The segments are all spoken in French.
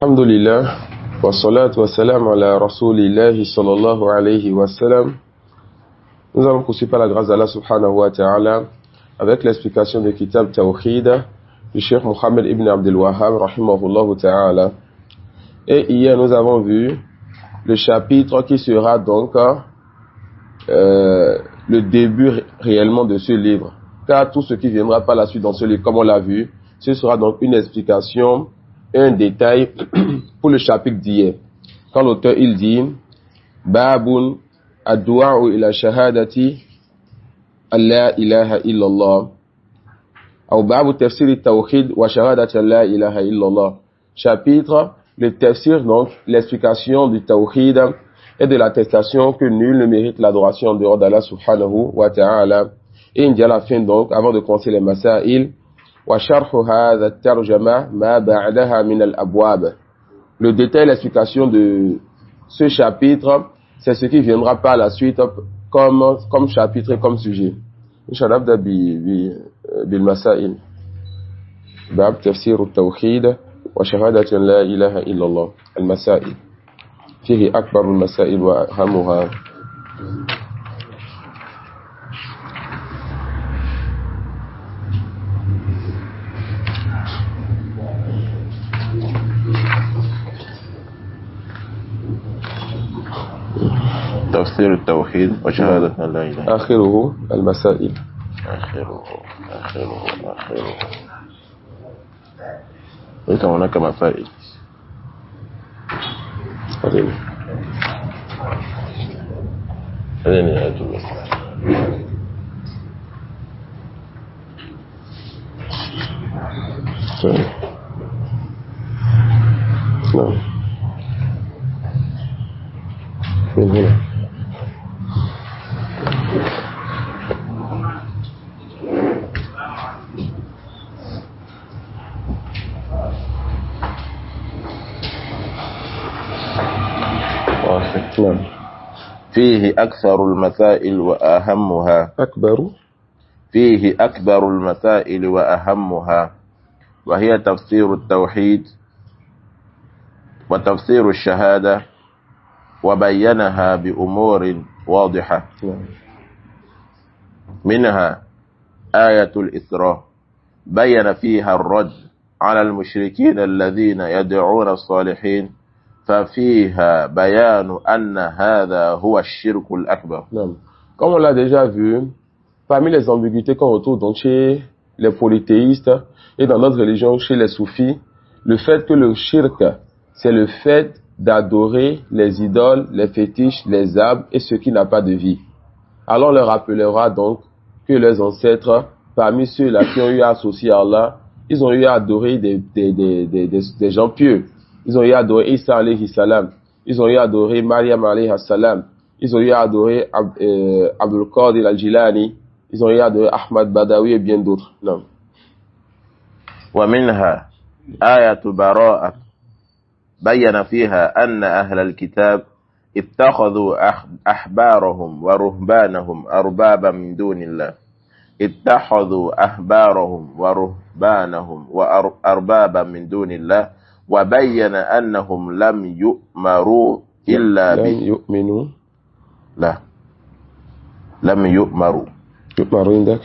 Alhamdulillah, wa salatu wa salam ala rasulillahi sallallahu alayhi wa sallam. Nous allons poursuivre par la grâce d'Allah subhanahu wa ta'ala avec l'explication du kitab Tawhid du Cheikh Mohammed ibn Abdel Wahhab rahimahullah ta'ala. Et hier nous avons vu le chapitre qui sera donc le début réellement de ce livre. Car tout ce qui viendra par la suite dans ce livre, comme on l'a vu, ce sera donc une explication, un détail pour le chapitre d'hier. Quand l'auteur il dit Babun ad-du'a ila shahadati alla ilaha illallah ou babu tafsir at-tawhid wa shahadati alla ilaha illallah. Chapitre le tafsir, donc l'explication du tawhid et de l'attestation que nul ne mérite l'adoration en dehors d'Allah subhanahu wa ta'ala. Et il dit à la fin donc, avant de commencer les masail, وشرح هذا الترجمة ما بعدها من الأبواب. Le détail, l'explication de ce chapitre, c'est ce qui viendra par la suite comme chapitre et comme sujet. Inch'Allah, nabda bil masail. Bab tafsir at-tawhid wa shahadat an la ilaha illa Allah. Al-masail. فيه أكبر المسائل وأهمها. تفسير التوحيد وشهادة أن لا إله. آخره المسائل. آخره ليس هناك مسائل. خليني أجيب. نعم. من هنا. نعم. فيه أكثر المسائل وأهمها. فيه أكبر المسائل وأهمها، وهي تفسير التوحيد وتفسير الشهادة، وبينها بأمور واضحة. منها آية الإسراء بين فيها الرد على المشركين الذين يدعون الصالحين، ففيها بيان أن هذا هو الشرك الأكبر. Comme on l'a déjà vu, parmi les ambiguïtés qu'on retrouve donc chez les polythéistes et dans notre religion chez les soufis, le fait que le shirk, c'est le fait d'adorer les idoles, les fétiches, les arbres et ce qui n'a pas de vie. Alors on leur rappellera donc que les ancêtres, parmi ceux-là qui ont eu à associer à Allah, ils ont eu à adorer des gens pieux. Ils ont eu à adorer Isa alayhi salam. Ils ont eu à adorer Maryam alayhi salam. Ils ont eu à adorer Abdul Qadir al-Jilani. Ils ont eu à adorer Ahmad Badawi et bien d'autres. Non. ومنها آية براءة بين فيها أن أهل الكتاب اتخذوا أحبارهم ورهبانهم أربابا من دون الله. اتخذوا أحبارهم ورهبانهم وأربابا من دون الله، وبين أنهم لم يؤمروا إلا لم يؤمنوا. لا، لم يؤمروا. يؤمروا عندك؟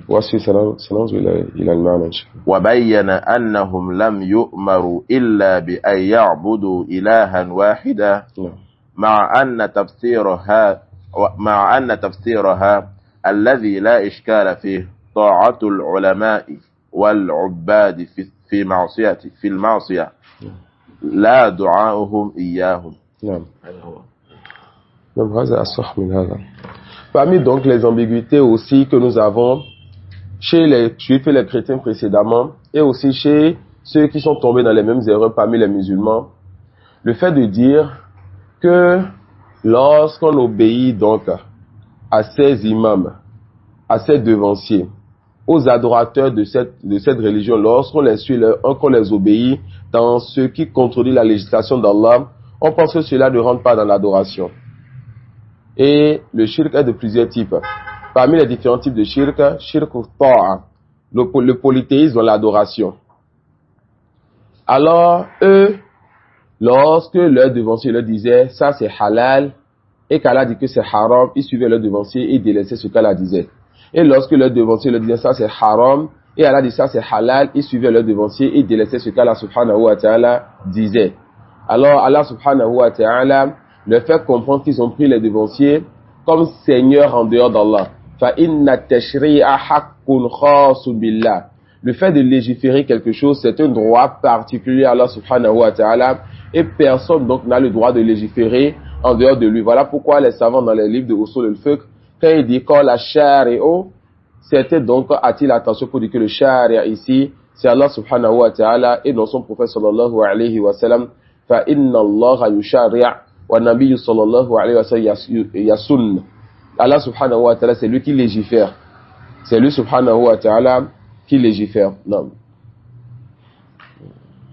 وصفي سننظر إلى المعنى إن شاء الله. وبين أنهم لم يؤمروا إلا بأن يعبدوا إلها واحدا، مع أن تفسيرها الذي لا إشكال فيه طاعة العلماء والعباد في المعصية لا دعاؤهم إياهم. نعم. هذا أصح من هذا. Parmi donc les ambiguïtés aussi que nous avons chez les juifs et les chrétiens précédemment, et aussi chez ceux qui sont tombés dans les mêmes erreurs parmi les musulmans, le fait de dire que lorsqu'on obéit donc à ces imams, à ces devanciers, aux adorateurs de cette religion, lorsqu'on les suit, qu'on les obéit dans ce qui contredit la législation d'Allah, on pense que cela ne rentre pas dans l'adoration. Et le shirk est de plusieurs types. Parmi les différents types de shirk, shirk ta'a, le polythéisme dans l'adoration. Alors, eux, lorsque leur devancier leur disait ça c'est halal et qu'Allah dit que c'est haram, ils suivaient leur devancier et délaissaient ce qu'Allah disait. Et lorsque leur devancier leur disait ça c'est haram et Allah dit ça c'est halal, ils suivaient leur devancier et délaissaient ce qu'Allah subhanahu wa ta'ala disait. Alors Allah subhanahu wa ta'ala leur fait comprendre qu'ils ont pris les devanciers comme seigneurs en dehors d'Allah. فَإِنَّ التَّشْرِيعَ حَقٌّ خَاصٌ بِاللَّهِ. Le fait de légiférer quelque chose, c'est un droit particulier à Allah subhanahu wa ta'ala et personne donc n'a le droit de légiférer en dehors de lui. Voilà pourquoi les savants dans les livres de Usul al-Fiqh, quand ils disent la shari'a, c'était donc attirent l'attention pour dire que le shari'a ici, c'est Allah subhanahu wa ta'ala et non son prophète sallallahu alayhi wa sallam. فَإِنَّ اللَّهَ يُشَارِعُ وَالنَّبِيُّ صلى الله عليه وسلم يَسُنُّ. Allah subhanahu wa ta'ala, c'est lui qui légifère. C'est lui subhanahu wa ta'ala qui légifère. Non.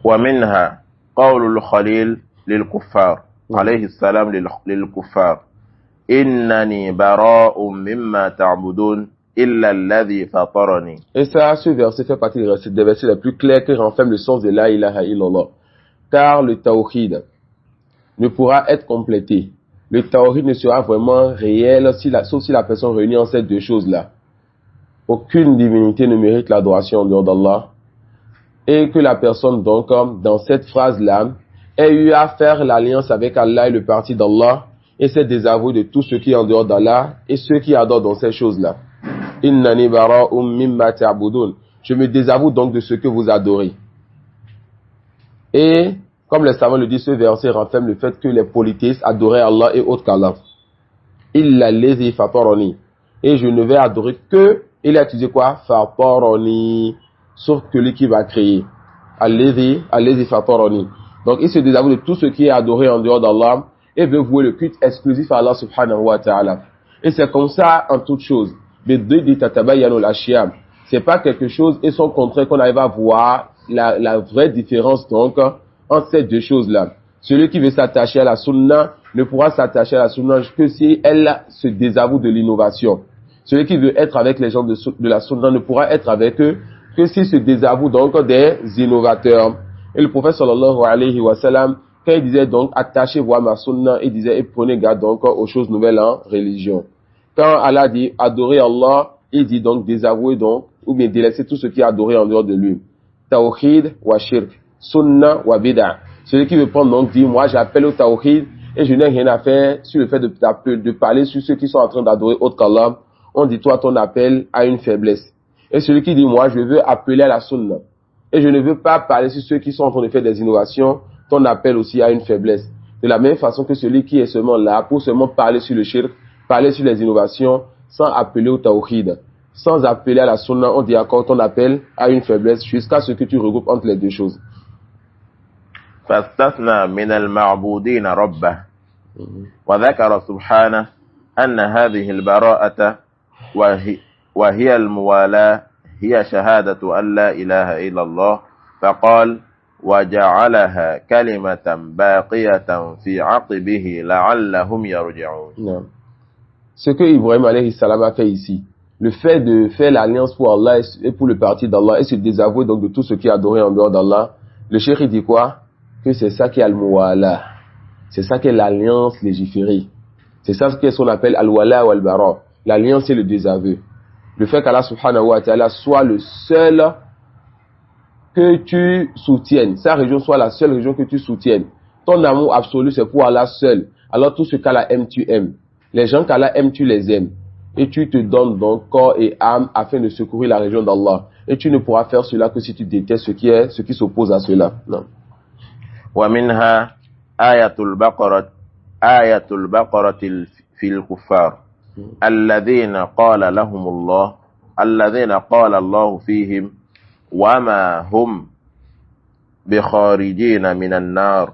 ومنها قول الخليل للكفار عليه السلام للكفار إنني براء مما تعبدون إلا الذي فطرني. Et ça, ce verset fait partie des versets les plus clairs qui renferment le sens de la ilaha illallah. Car le tawhid ne pourra être complété. Le tawhid ne sera vraiment réel sauf si la personne réunit en ces deux choses-là. Aucune divinité ne mérite l'adoration en dehors d'Allah. Et que la personne, donc, dans cette phrase-là, ait eu à faire l'alliance avec Allah et le parti d'Allah, et s'est désavoué de tout ce qui est en dehors d'Allah, et ceux qui adorent dans ces choses-là. Innani bara'um mimma ta'budun. Je me désavoue donc de ce que vous adorez. Et, comme les savants le disent, ce verset renferme le fait que les polythéistes adoraient Allah et autres qu'Allah. Illa lezi fatarani. Et je ne vais adorer que, il a utilisé quoi? Fatarani. Sauf que lui qui va créer. Allez-y fatarani. Donc il se désavoue de tout ce qui est adoré en dehors d'Allah et veut vouer le culte exclusif à Allah subhanahu wa ta'ala. Et c'est comme ça en toute chose. C'est pas quelque chose et son contraire qu'on arrive à voir la vraie différence donc entre ces deux choses-là. Celui qui veut s'attacher à la sunna ne pourra s'attacher à la sunna que si elle se désavoue de l'innovation. Celui qui veut être avec les gens de la sunna ne pourra être avec eux que s'il se désavoue donc des innovateurs. Et le prophète sallallahu alayhi wa sallam, quand il disait donc attachez-vous à ma sunna, il disait et prenez garde donc aux choses nouvelles en religion. Quand Allah dit adorer Allah, il dit donc désavouer donc ou bien délaisser tout ce qui est adoré en dehors de lui. Tawhid wa shirk, sunna wa bid'ah. Celui qui veut prendre donc dit moi j'appelle au tawhid et je n'ai rien à faire sur le fait de parler sur ceux qui sont en train d'adorer autre qu'Allah. On dit toi ton appel à une faiblesse. Et celui qui dit moi je veux appeler à la sunna et je ne veux pas parler sur ceux qui sont en train de faire des innovations, ton appel aussi à une faiblesse. De la même façon que celui qui est seulement là pour seulement parler sur le shirk, parler sur les innovations sans appeler au tawhid, sans appeler à la sunna, on dit encore ton appel à une faiblesse jusqu'à ce que tu regroupes entre les deux choses. فاستثنى من المعبودين ربه وذكر سبحانه أن هذه البراءة وهي الموالاة هي شهادة أن لا إله إلا الله فقال وجعلها كلمة باقية في عقبه لعلهم يرجعون. Non. Ce que Ibrahim alayhi salam a fait ici, le fait de faire l'alliance pour Allah et pour le parti d'Allah et se désavouer donc de tout ce qui est adoré en dehors d'Allah, le cheikh dit quoi? Que c'est ça qui est al-muwala. C'est ça qui est l'alliance légiférée. C'est ça ce qu'on appelle al-wala ou al-bara. L'alliance c'est le désaveu. Le fait qu'Allah subhanahu wa ta'ala soit le seul que tu soutiennes. Sa région soit la seule région que tu soutiennes. Ton amour absolu c'est pour Allah seul. Alors tout ce qu'Allah aime, tu aimes. Les gens qu'Allah aime, tu les aimes. Et tu te donnes donc corps et âme afin de secourir la région d'Allah. Et tu ne pourras faire cela que si tu détestes ce qui s'oppose à cela. Non. ومنها آية البقرة في الكفار الذين قال الله فيهم وما هم بخارجين من النار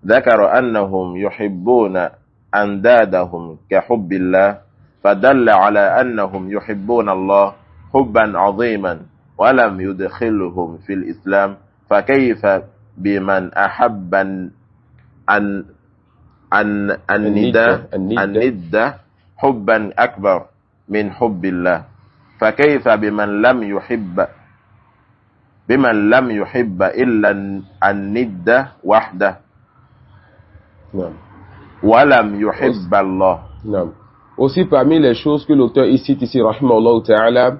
ذكر أنهم يحبون أندادهم كحب الله فدل على أنهم يحبون الله حبا عظيما ولم يدخلهم في الإسلام فكيف بمن أحب الند حبا أكبر من حب الله فكيف بمن لم يحب إلا الند وحده Non. ولم يحب الله. Non. Aussi parmi les choses que l'auteur cite ici, rahimahullah ta'ala,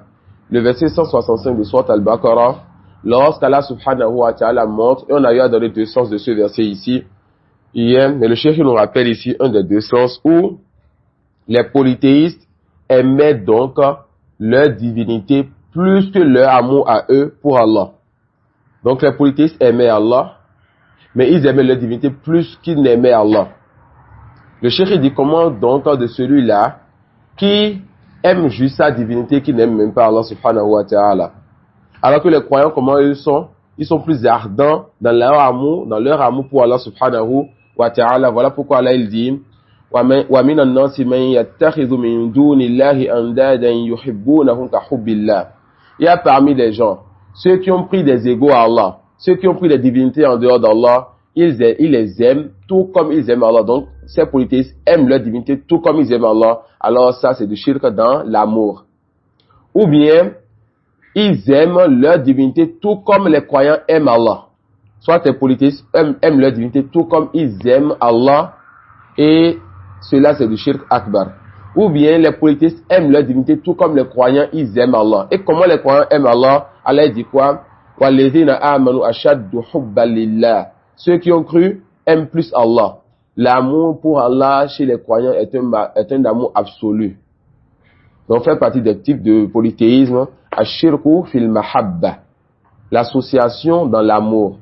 le verset 165 de Surat Al-Baqarah, lorsqu'Allah subhanahu wa ta'ala montre, et on a eu à donner deux sens de ce verset ici, hier, mais le cheikh nous rappelle ici un des deux sens où les polythéistes aimaient donc leur divinité plus que leur amour à eux pour Allah. Donc les polythéistes aimaient Allah, mais ils aimaient leur divinité plus qu'ils n'aimaient Allah. Le cheikh dit comment donc de celui-là qui aime juste sa divinité, qui n'aime même pas Allah subhanahu wa ta'ala. Alors que les croyants, comment ils sont plus ardents dans leur amour pour Allah subhanahu wa ta'ala. Voilà pourquoi Allah il dit وَمِنَ النَّاسِ مَنْ يَتَّخِذُ مِنْ دُونِ اللَّهِ أَنْدَادًا يُحِبُّونَهُمْ كَحُبِّ اللَّهِ. Il y a parmi les gens ceux qui ont pris des égaux à Allah, ceux qui ont pris des divinités en dehors d'Allah, ils les aiment tout comme ils aiment Allah. Donc ces polythéistes aiment leur divinité tout comme ils aiment Allah. Alors ça c'est du shirk dans l'amour. Ou bien ils aiment leur divinité tout comme les croyants aiment Allah. Soit les polythéistes aiment leur divinité tout comme ils aiment Allah, et cela c'est du shirk akbar. Ou bien les polythéistes aiment leur divinité tout comme les croyants ils aiment Allah. Et comment les croyants aiment Allah? Allah dit quoi? وَالَّذِينَ آمَنُوا أَشَدُّ حُبًّا لِلَّهِ. Ceux qui ont cru aiment plus Allah. L'amour pour Allah chez les croyants est un amour absolu. Donc fait partie des types de polythéisme. Ashirku fil mahabba, l'association dans l'amour.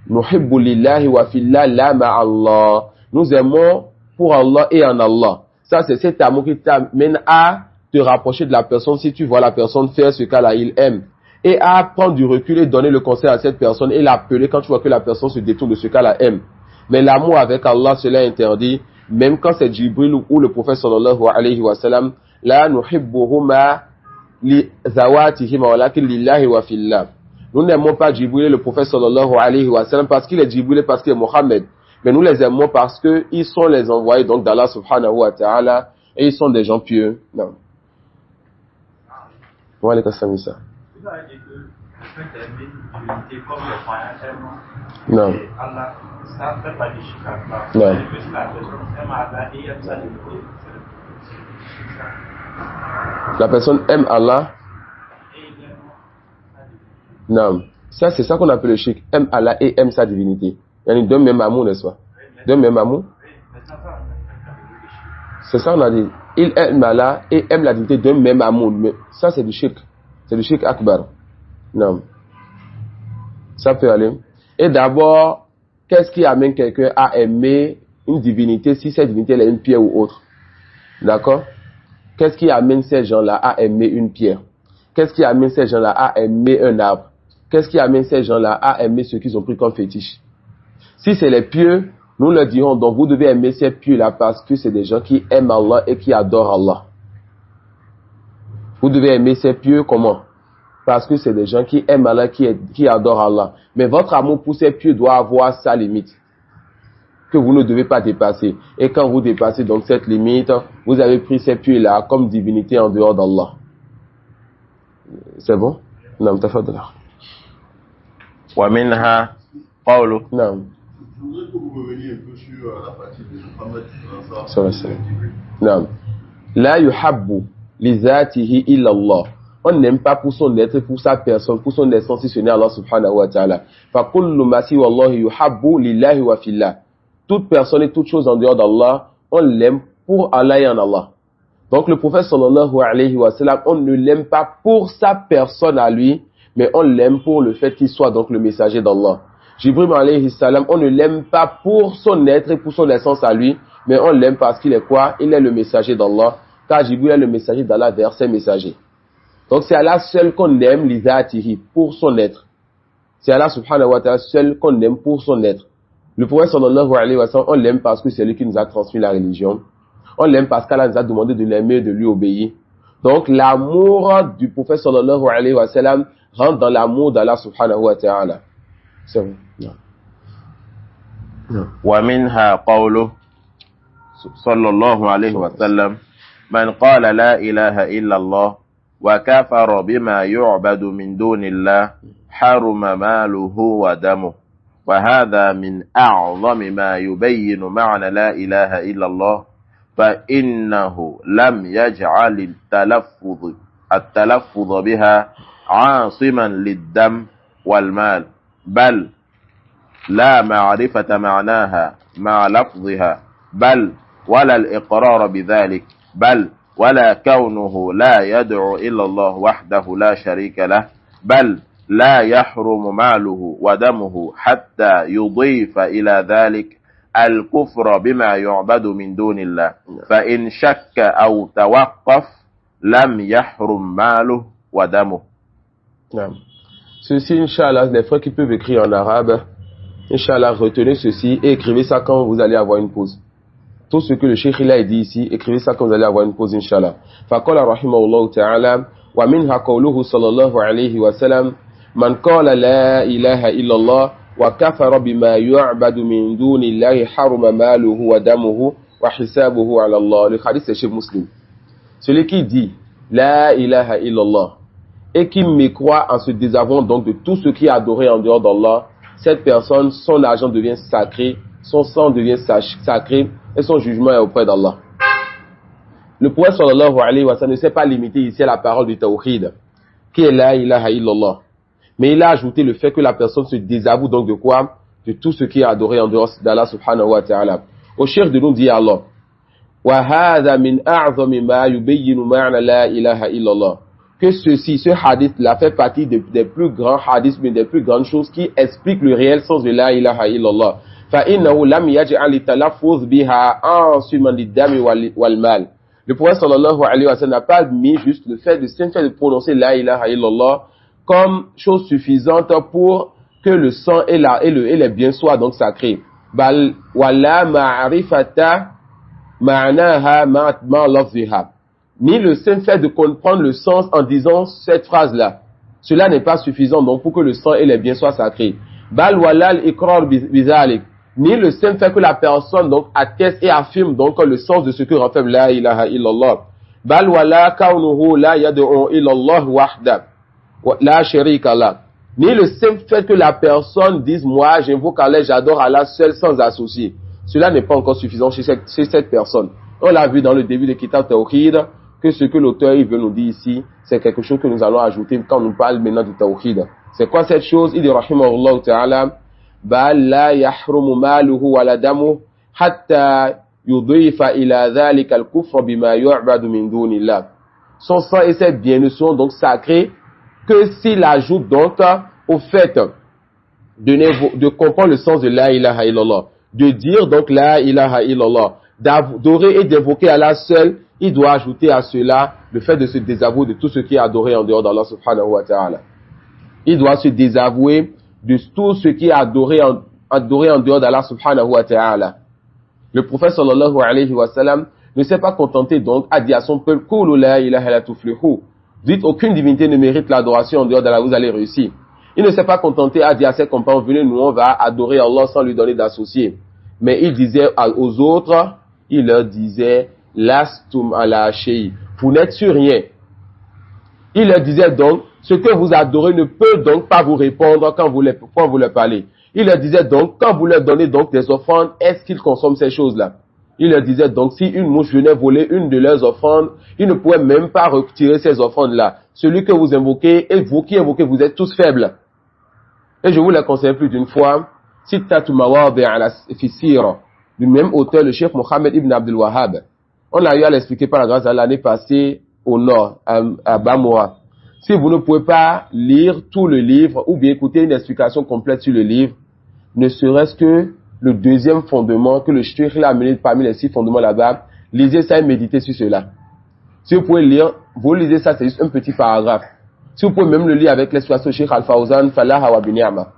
Nuhibbu lillahi wa fillah la ma'allah. Nous aimons pour Allah et en Allah. Ça c'est cet amour qui t'amène à te rapprocher de la personne si tu vois la personne faire ce qu'Allah il aime. Et à prendre du recul et donner le conseil à cette personne et l'appeler quand tu vois que la personne se détourne de ce qu'Allah aime. Mais l'amour avec Allah, cela est interdit. Même quand c'est Jibril ou le prophète sallallahu alayhi wa sallam, la nuhibbuhuma li zawatihim walakin lillahi wa fillah. Nous n'aimons pas Jibril le prophète sallallahu alayhi wa sallam parce qu'il est Jibril et parce qu'il est Mohammed. Mais nous les aimons parce que ils sont les envoyés donc d'Allah subhanahu wa ta'ala et ils sont des gens pieux. Non. Wa alaykum salam ça. Vous avez dit que le fait d'aimer une divinité comme les croyants aiment Non. Allah, ça fait pas du shirk akbar. Non. Que si la personne aime Allah et aime sa divinité, La personne aime Allah. et il aime sa divinité. Non. Ça c'est ça qu'on appelle le shirk. Aime Allah et aime sa divinité. Il y a deux mêmes amours, n'est-ce pas? Deux mêmes amours. C'est ça on a dit. Il aime Allah et aime la divinité d'un même amour. Mais ça c'est du shirk. C'est du shirk akbar. Non. Ça peut aller. Et d'abord, qu'est-ce qui amène quelqu'un à aimer une divinité si cette divinité elle est une pierre ou autre? D'accord? Qu'est-ce qui amène ces gens-là à aimer une pierre? Qu'est-ce qui amène ces gens-là à aimer un arbre? Qu'est-ce qui amène ces gens-là à aimer ce qu'ils ont pris comme fétiche? Si c'est les pieux, nous leur dirons, donc vous devez aimer ces pieux-là parce que c'est des gens qui aiment Allah et qui adorent Allah. Vous devez aimer ces pieux comment? Parce que c'est des gens qui aiment Allah, qui adorent Allah. Mais votre amour pour ces pieux doit avoir sa limite, que vous ne devez pas dépasser. Et quand vous dépassez donc cette limite, vous avez pris ces pieux-là comme divinité en dehors d'Allah. C'est bon? Non, t'as fait de là. ومنها قوله. Non. Je voudrais que vous reveniez un peu sur la partie de Muhammad. Ça va, c'est non. La yuhabbu li zatihi illa Allah. On n'aime pas pour son être, pour sa personne, pour son essence, si ce n'est Allah subhanahu wa ta'ala. Fa kullu ma siwa Allah yuhabbu lillahi wa fillah. Toute personne et toute chose en dehors d'Allah, on l'aime pour Allah et en Allah. Donc le prophète sallallahu alayhi wa sallam, on ne l'aime pas pour sa personne à lui, mais on l'aime pour le fait qu'il soit donc le messager d'Allah. Jibril alayhi salam, on ne l'aime pas pour son être et pour son essence à lui, mais on l'aime parce qu'il est quoi? Il est le messager d'Allah, car Jibril est le messager d'Allah vers ses messagers. Donc c'est Allah seul qu'on aime, l'izatihi, pour son être. C'est Allah subhanahu wa ta'ala seul qu'on aime pour son être. Le prophète sallallahu alayhi wa sallam, on l'aime parce que c'est lui qui nous a transmis la religion. On l'aime parce qu'Allah nous a demandé de l'aimer et de lui obéir. Donc l'amour du prophète sallallahu alayhi wa sallam rentre dans l'amour d'Allah subhanahu wa ta'ala. C'est vrai. Non. Non. ومنها قوله صلى الله عليه وسلم من قال لا إله إلا الله وكفر بما يعبد من دون الله حرم ماله ودمه. وهذا من أعظم ما يبين معنى لا إله إلا الله فإنه لم يجعل التلفظ بها عاصما للدم والمال بل لا معرفة معناها مع لفظها بل ولا الإقرار بذلك بل ولا كونه لا يدعو إلا الله وحده لا شريك له بل لا يحرم ماله ودمه حتى يضيف إلى ذلك الكفر بما يعبد من دون الله فإن شك أو توقف لم يحرم ماله ودمه. Ceci, Inch'Allah, les frères qui peuvent écrire en arabe, Inch'Allah, retenez ceci et écrivez ça quand vous allez avoir une pause. Tout ce que le Cheikh il a dit ici, écrivez ça quand vous allez avoir une pause, Inch'Allah. فقال رحمه الله تعالى ومنها قوله صلى الله عليه وسلم من قال لا إله إلا الله وكفر بما يعبد من دون الله حرم ماله ودمه وحسابه على الله. Le hadith c'est chez Muslim. Celui qui dit la ilaha illallah et qui mécroit en se désavouant donc de tout ce qui est adoré en dehors d'Allah, cette personne, son argent devient sacré, son sang devient sacré et son jugement est auprès d'Allah. Le prophète sallallahu alayhi wa sallam ne s'est pas limité ici à la parole du tawhid, qui est la ilaha illallah. Mais il a ajouté le fait que la personne se désavoue donc de quoi? De tout ce qui est adoré en dehors d'Allah subhanahu wa ta'ala. Au cheikh de nous dit Allah, وَهَذَا مِنْ أَعْظَمِ مَا يُبَيِّنُ مَعْنَ لَا إِلَهَ إِلَّا اللَّهِ. Que ceci, ce hadith-là fait partie des plus grands hadiths, mais des plus grandes choses qui expliquent le réel sens de la ilaha illallah. فَإِنَّهُ لَمْ يَجْعَلِ التَّلَفُّظ بِهَا عَاصِمًا لِلدَّمِ وَالْمَالِ. Le prophète sallallahu alayhi wa sallam n'a pas mis juste le fait de prononcer la ilaha illallah comme chose suffisante pour que le sang et les biens soient donc sacrés. Bal wala ma'rifata ma'naha ma lafziha. Ni le simple fait de comprendre le sens en disant cette phrase-là. Cela n'est pas suffisant donc pour que le sang et les biens soient sacrés. Bal wala al-iqrar bizalik. Ni le simple fait que la personne donc atteste et affirme donc le sens de ce que renferme la ilaha illallah. Bal wala kaunuhu la yad'u illa Allah wahda la sharika lah. Ni le simple fait que la personne dise moi j'invoque Allah, j'adore Allah seul sans associer. Cela n'est pas encore suffisant chez cette personne. On l'a vu dans le début de Kitab Tawhid que ce que l'auteur il veut nous dire ici, c'est quelque chose que nous allons ajouter quand nous parlons maintenant du Tawhid. C'est quoi cette chose? Il dit rahimahullah ta'ala بل لا يحرم ماله ولا دمه حتى يضيف إلى ذلك الكفر بما يعبد من دون الله. Son sang et ses biens ne sont donc sacrés que s'il ajoute donc au fait de comprendre le sens de la ilaha illallah, de dire donc la ilaha illallah, d'adorer et d'invoquer Allah seul, il doit ajouter à cela le fait de se désavouer de tout ce qui est adoré en dehors d'Allah subhanahu wa ta'ala. Il doit se désavouer de tout ce qui est adoré en dehors d'Allah subhanahu wa ta'ala. Le prophète sallallahu alayhi wa sallam ne s'est pas contenté donc à dire à son peuple Qulu la ilaha illa tuflihu. Dites aucune divinité ne mérite l'adoration en dehors d'Allah, vous allez réussir. Il ne s'est pas contenté à dire à ses compagnons venez nous on va adorer Allah sans lui donner d'associé. Mais il disait aux autres, il leur disait lastum ala shay. Vous n'êtes sur rien. Il leur disait donc ce que vous adorez ne peut donc pas vous répondre quand vous leur parlez. Il leur disait donc, quand vous leur donnez donc des offrandes, est-ce qu'ils consomment ces choses-là? Il leur disait donc, si une mouche venait voler une de leurs offrandes, ils ne pouvaient même pas retirer ces offrandes-là. Celui que vous invoquez et vous qui invoquez, vous êtes tous faibles. Et je vous l'ai conseillé plus d'une fois, Sittatu Mawadi' ala Fisir, du même auteur, le Cheikh Mohammed ibn Abdul Wahhab. On a eu à l'expliquer par la grâce à l'année passée au nord, à Bamoa. Si vous ne pouvez pas lire tout le livre ou bien écouter une explication complète sur le livre, ne serait-ce que le deuxième fondement que le Cheikh a amené parmi les 6 fondements là-bas, lisez ça et méditez sur cela. Si vous pouvez lire, vous lisez ça, c'est juste un petit paragraphe. Si vous pouvez même le lire avec l'explication du Cheikh Al-Fawzan, Falaha wa Binyama.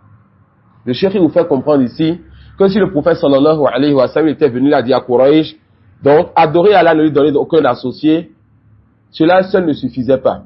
Le Cheikh vous fait comprendre ici que si le prophète sallallahu alayhi wa sallam était venu là dire à Quraysh, donc adorer Allah ne lui donner aucun associé, cela seul ne suffisait pas.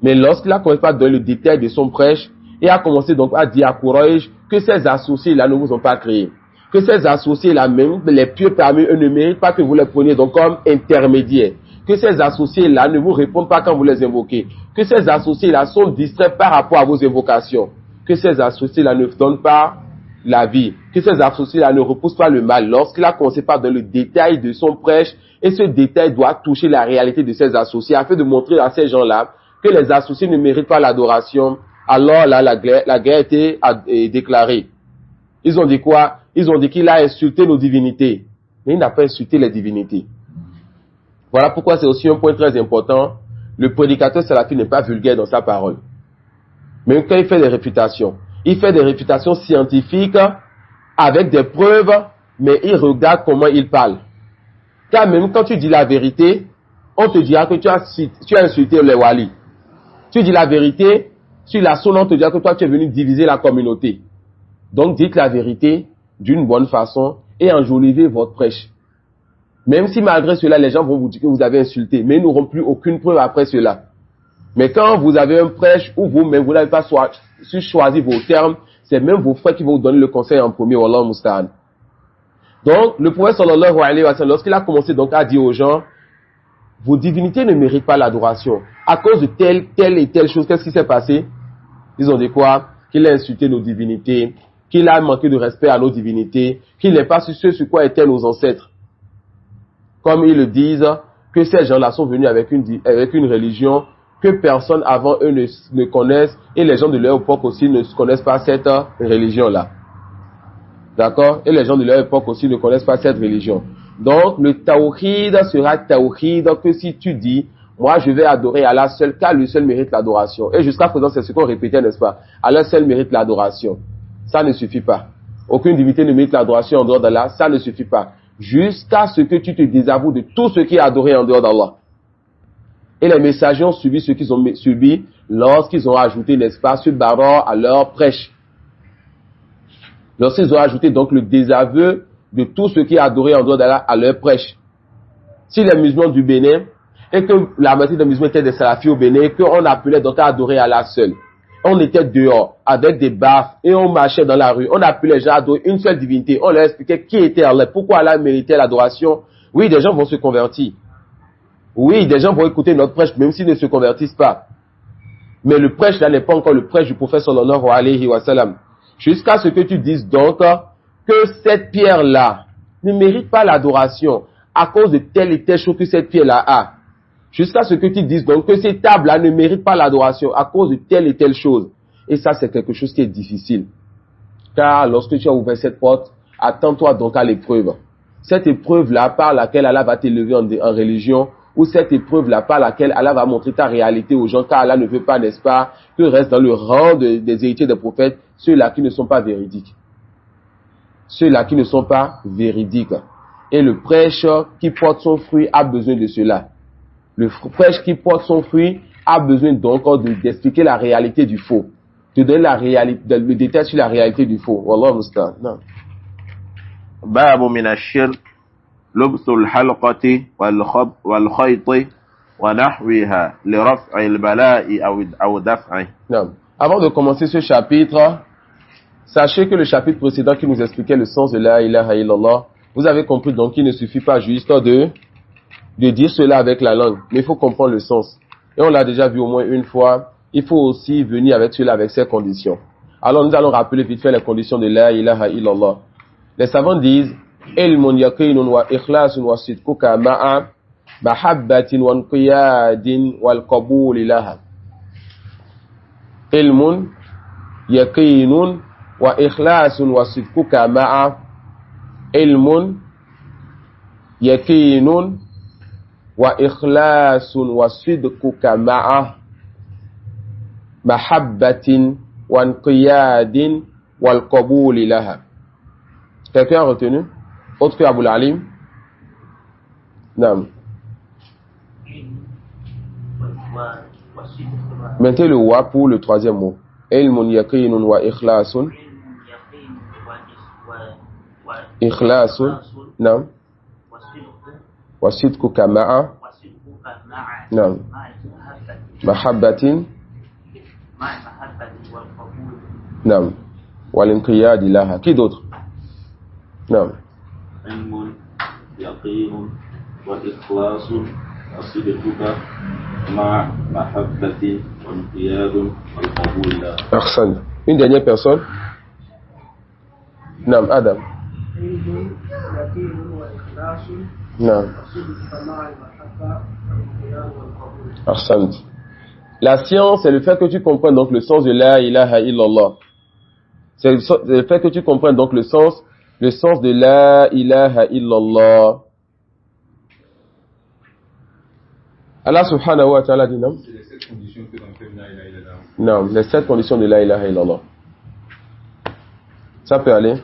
Mais lorsqu'il a commencé à donner le détail de son prêche, et a commencé donc à dire à Quraysh que ces associés-là ne vous ont pas créé. Que ces associés-là même, les pieux parmi eux ne méritent pas que vous les preniez donc comme intermédiaires. Que ces associés-là ne vous répondent pas quand vous les invoquez. Que ces associés-là sont distraits par rapport à vos invocations. Que ces associés-là ne donnent pas la vie, que ces associés-là ne repoussent pas le mal. Lorsqu'il a commencé par dans le détail de son prêche, et ce détail doit toucher la réalité de ses associés, afin de montrer à ces gens-là que les associés ne méritent pas l'adoration, alors là, la guerre a été déclarée. Ils ont dit quoi? Ils ont dit qu'il a insulté nos divinités. Mais il n'a pas insulté les divinités. Voilà pourquoi c'est aussi un point très important. Le prédicateur salafi n'est pas vulgaire dans sa parole. Même quand il fait des réfutations, il fait des réfutations scientifiques avec des preuves, mais il regarde comment il parle. Car même quand tu dis la vérité, on te dira que tu as insulté les walis. Tu dis la vérité, sur la sonne, on te dira que toi tu es venu diviser la communauté. Donc dites la vérité d'une bonne façon et enjolivez votre prêche. Même si malgré cela, les gens vont vous dire que vous avez insulté, mais ils n'auront plus aucune preuve après cela. Mais quand vous avez un prêche où vous-même, vous n'avez pas choisi vos termes, c'est même vos frères qui vont vous donner le conseil en premier, Wallah Musta'an. Donc, le prophète sallallahu alayhi wa sallam, lorsqu'il a commencé donc à dire aux gens, vos divinités ne méritent pas l'adoration. À cause de telle et telle chose, qu'est-ce qui s'est passé? Ils ont dit quoi? Qu'il a insulté nos divinités, qu'il a manqué de respect à nos divinités, qu'il n'est pas sur ce sur quoi étaient nos ancêtres. Comme ils le disent, que ces gens-là sont venus avec une religion que personne avant eux ne connaissent, et les gens de leur époque aussi ne connaissent pas cette religion-là. D'accord? Et les gens de leur époque aussi ne connaissent pas cette religion. Donc, le tawhid sera tawhid que si tu dis, moi je vais adorer Allah seul, car lui seul mérite l'adoration. Et jusqu'à présent, c'est ce qu'on répétait, n'est-ce pas? Allah seul mérite l'adoration. Ça ne suffit pas. Aucune divinité ne mérite l'adoration en dehors d'Allah, ça ne suffit pas. Jusqu'à ce que tu te désavoues de tout ce qui est adoré en dehors d'Allah. Et les messagers ont subi ce qu'ils ont subi lorsqu'ils ont ajouté, n'est-ce pas, ce bara à leur prêche. Lorsqu'ils ont ajouté donc le désaveu de tout ce qui est adoré en dehors d'Allah à leur prêche. Si les musulmans du Bénin, et que la moitié des musulmans étaient des salafis au Bénin, qu'on appelait donc à adorer Allah seul. On était dehors, avec des baffes, et on marchait dans la rue. On appelait les gens à adorer une seule divinité. On leur expliquait qui était Allah, pourquoi Allah méritait l'adoration. Oui, des gens vont se convertir. Oui, des gens vont écouter notre prêche, même s'ils ne se convertissent pas. Mais le prêche là n'est pas encore le prêche du prophète sallallahu alayhi wa sallam. Jusqu'à ce que tu dises donc que cette pierre-là ne mérite pas l'adoration à cause de telle et telle chose que cette pierre-là a. Jusqu'à ce que tu dises donc que ces tables-là ne méritent pas l'adoration à cause de telle et telle chose. Et ça, c'est quelque chose qui est difficile. Car lorsque tu as ouvert cette porte, attends-toi donc à l'épreuve. Cette épreuve-là par laquelle Allah va t'élever en religion, ou cette épreuve-là par laquelle Allah va montrer ta réalité aux gens, car Allah ne veut pas, n'est-ce pas, que reste dans le rang des héritiers des prophètes, ceux-là qui ne sont pas véridiques. Ceux-là qui ne sont pas véridiques. Et le prêche qui porte son fruit a besoin de cela. Le prêche qui porte son fruit a besoin donc d'expliquer la réalité du faux. De donner la réalité, le détail sur la réalité du faux. Wallah musta'an. Non. باب من الشرك لبس الحلقة والخيط ونحوها لرفع البلاء أو دفعه. Non. Avant de commencer ce chapitre, sachez que le chapitre précédent qui nous expliquait le sens de la ilaha illallah, vous avez compris donc qu'il ne suffit pas juste de dire cela avec la langue, mais il faut comprendre le sens. Et on l'a déjà vu au moins une fois, il faut aussi venir avec cela avec ses conditions. Alors nous allons rappeler vite fait les conditions de la ilaha illallah. Les savants disent ilmun yaqinun wa ikhlasun wa sidquka ma'a mahabbatin wa inqiyadin wal qabul laha. Ilmun yaqinun wa ikhlasun wa sidquka ma'a ilmun yaqinun wa ikhlasun wa sidquka ma'a mahabbatin wa inqiyadin wal qabul laha. Quelqu'un a retenu? Autre que Abul Alim? Non. Mettez le wa pour le troisième mot. Ilmun yaqinun wa ikhlasun. Ikhlasun. Non. Wa sidquka ma'a. Non. Mahabbatin. Non. Wal inqiyadi laha. Qui d'autre? Non. علم يقين وإخلاص وصدقك مع محبة وانقياد والقبول لها. Personne. Une dernière personne. Naam, Adam. Naam. Ahsant. La science, c'est le fait que tu comprennes donc le sens de la ilaha illallah. C'est le fait que tu comprennes donc le sens de la ilaha illallah. Allah subhanahu wa ta'ala dit non. C'est les 7 conditions que l'on fait la ilaha illallah. Non, les 7 conditions de la ilaha illallah. Ça peut aller.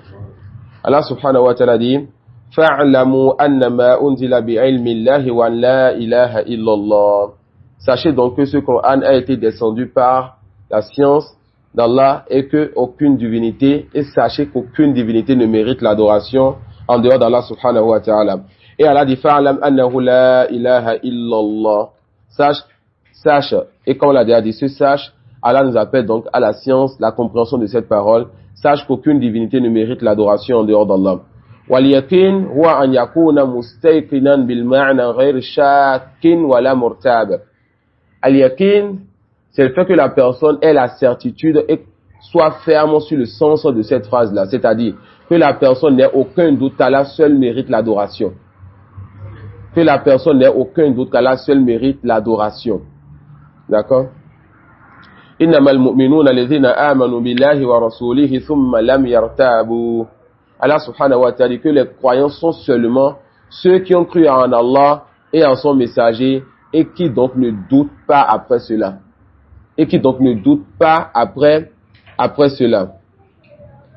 Allah subhanahu wa ta'ala dit fa'lamu annama unzila bi'ilmi Allahi wa la ilaha illallah. Sachez donc que ce Coran a été descendu par la science d'Allah et que aucune divinité, et sachez qu'aucune divinité ne mérite l'adoration en dehors d'Allah subhanahu wa ta'ala. Et Allah dit fa'lam annahu la ilaha illallah. Sache, et comme on l'a déjà dit, sache, Allah nous appelle donc à la science, la compréhension de cette parole. Sache qu'aucune divinité ne mérite l'adoration en dehors d'Allah. Wal-yaqin huwa an yakuna mustayqinan bil ma'na ghayr shakkin wala murtab. Al-yaqin, c'est le fait que la personne ait la certitude et soit ferme sur le sens de cette phrase-là. C'est-à-dire que la personne n'ait aucun doute qu'Allah seul mérite l'adoration. Que la personne n'ait aucun doute qu'Allah seul mérite l'adoration. D'accord? Innamal mu'minuna alladhina amanu billahi wa rasulihi thumma lam yartabu. Allah subhanahu wa ta'ala dit que les croyants sont seulement ceux qui ont cru en Allah et en son messager et qui donc ne doutent pas après cela. Et qui donc ne doutent pas après cela.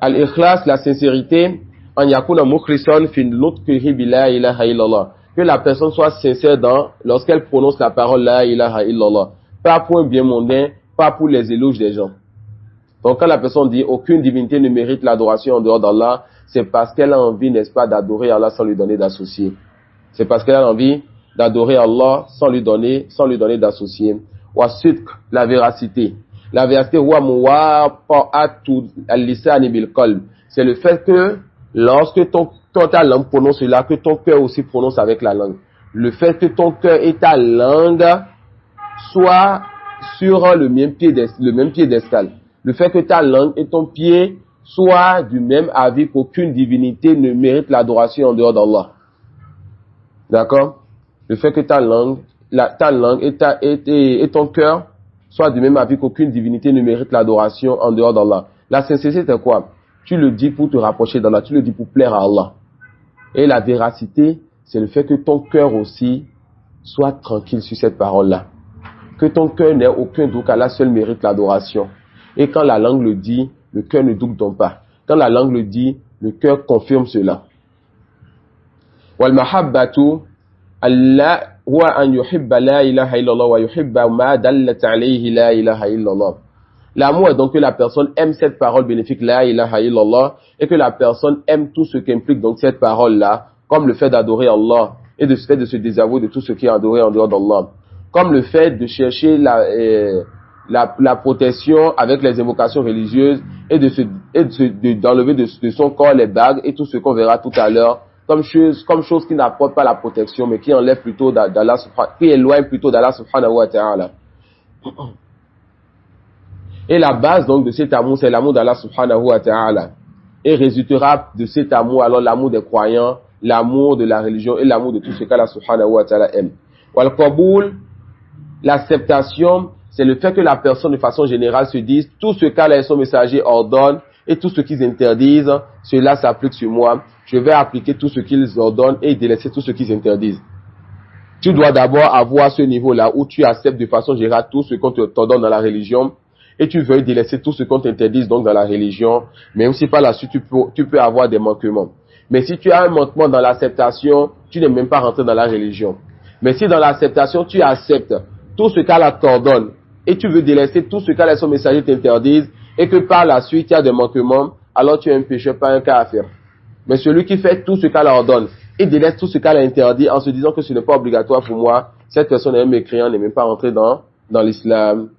Al-ikhlas, la sincérité, an yakuna mukhlisan fi nutqihi bi la ilaha illallah. Que la personne soit sincère lorsqu'elle prononce la parole la ilaha illallah. Pas pour un bien mondain, pas pour les éloges des gens. Donc quand la personne dit aucune divinité ne mérite l'adoration en dehors d'Allah, c'est parce qu'elle a envie, n'est-ce pas, d'adorer Allah sans lui donner d'associé. C'est parce qu'elle a envie d'adorer Allah sans lui donner d'associé. Wa sidq, la véracité. La véracité, wa muwafaqatu al-lisan bil qalb. C'est le fait que lorsque ta langue prononce cela, que ton cœur aussi prononce avec la langue. Le fait que ton cœur et ta langue soient sur le même pied d'escale. Le fait que ta langue et ton pied soient du même avis qu'aucune divinité ne mérite l'adoration en dehors d'Allah. D'accord? Le fait que ta langue et ton cœur soient du même avis qu'aucune divinité ne mérite l'adoration en dehors d'Allah. La sincérité, c'est quoi? Tu le dis pour te rapprocher d'Allah, tu le dis pour plaire à Allah. Et la véracité, c'est le fait que ton cœur aussi soit tranquille sur cette parole-là. Que ton cœur n'ait aucun doute qu'Allah seul mérite l'adoration. Et quand la langue le dit, le cœur ne doute donc pas. Quand la langue le dit, le cœur confirme cela. Wal mahabbatu Allah huwa an yuhibba la ilaha illallah wa yuhibba ma dallat alayhi la ilaha illallah. L'amour est donc que la personne aime cette parole bénéfique la ilaha illallah et que la personne aime tout ce qu'implique donc cette parole-là, comme le fait d'adorer Allah et de se désavouer de tout ce qui est adoré en dehors d'Allah. Comme le fait de chercher la protection avec les invocations religieuses et d'enlever de son corps les bagues et tout ce qu'on verra tout à l'heure comme chose qui n'apporte pas la protection mais qui enlève plutôt d'Allah, qui éloigne plutôt d'Allah subhanahu wa ta'ala. Et la base donc de cet amour, c'est l'amour d'Allah subhanahu wa ta'ala. Et résultera de cet amour alors l'amour des croyants, l'amour de la religion et l'amour de tout ce qu'Allah subhanahu wa ta'ala aime. Wal qaboul, l'acceptation, c'est le fait que la personne de façon générale se dise tout ce qu'Allah et son messager ordonnent et tout ce qu'ils interdisent, cela s'applique sur moi. Je vais appliquer tout ce qu'ils ordonnent et délaisser tout ce qu'ils interdisent. Tu dois d'abord avoir ce niveau-là où tu acceptes de façon générale tout ce qu'on t'ordonne dans la religion et tu veux délaisser tout ce qu'on t'interdise donc dans la religion, même si par la suite tu peux avoir des manquements. Mais si tu as un manquement dans l'acceptation, tu n'es même pas rentré dans la religion. Mais si dans l'acceptation tu acceptes tout ce qu'Allah t'ordonne et tu veux délaisser tout ce qu'Allah et son messager t'interdisent et que par la suite il y a des manquements, alors tu es un pécheur, pas un kafir. Mais celui qui fait tout ce qu'Allah ordonne et délaisse tout ce qu'Allah interdit en se disant que ce n'est pas obligatoire pour moi, cette personne est un mécréant, n'est même pas rentré dans l'islam.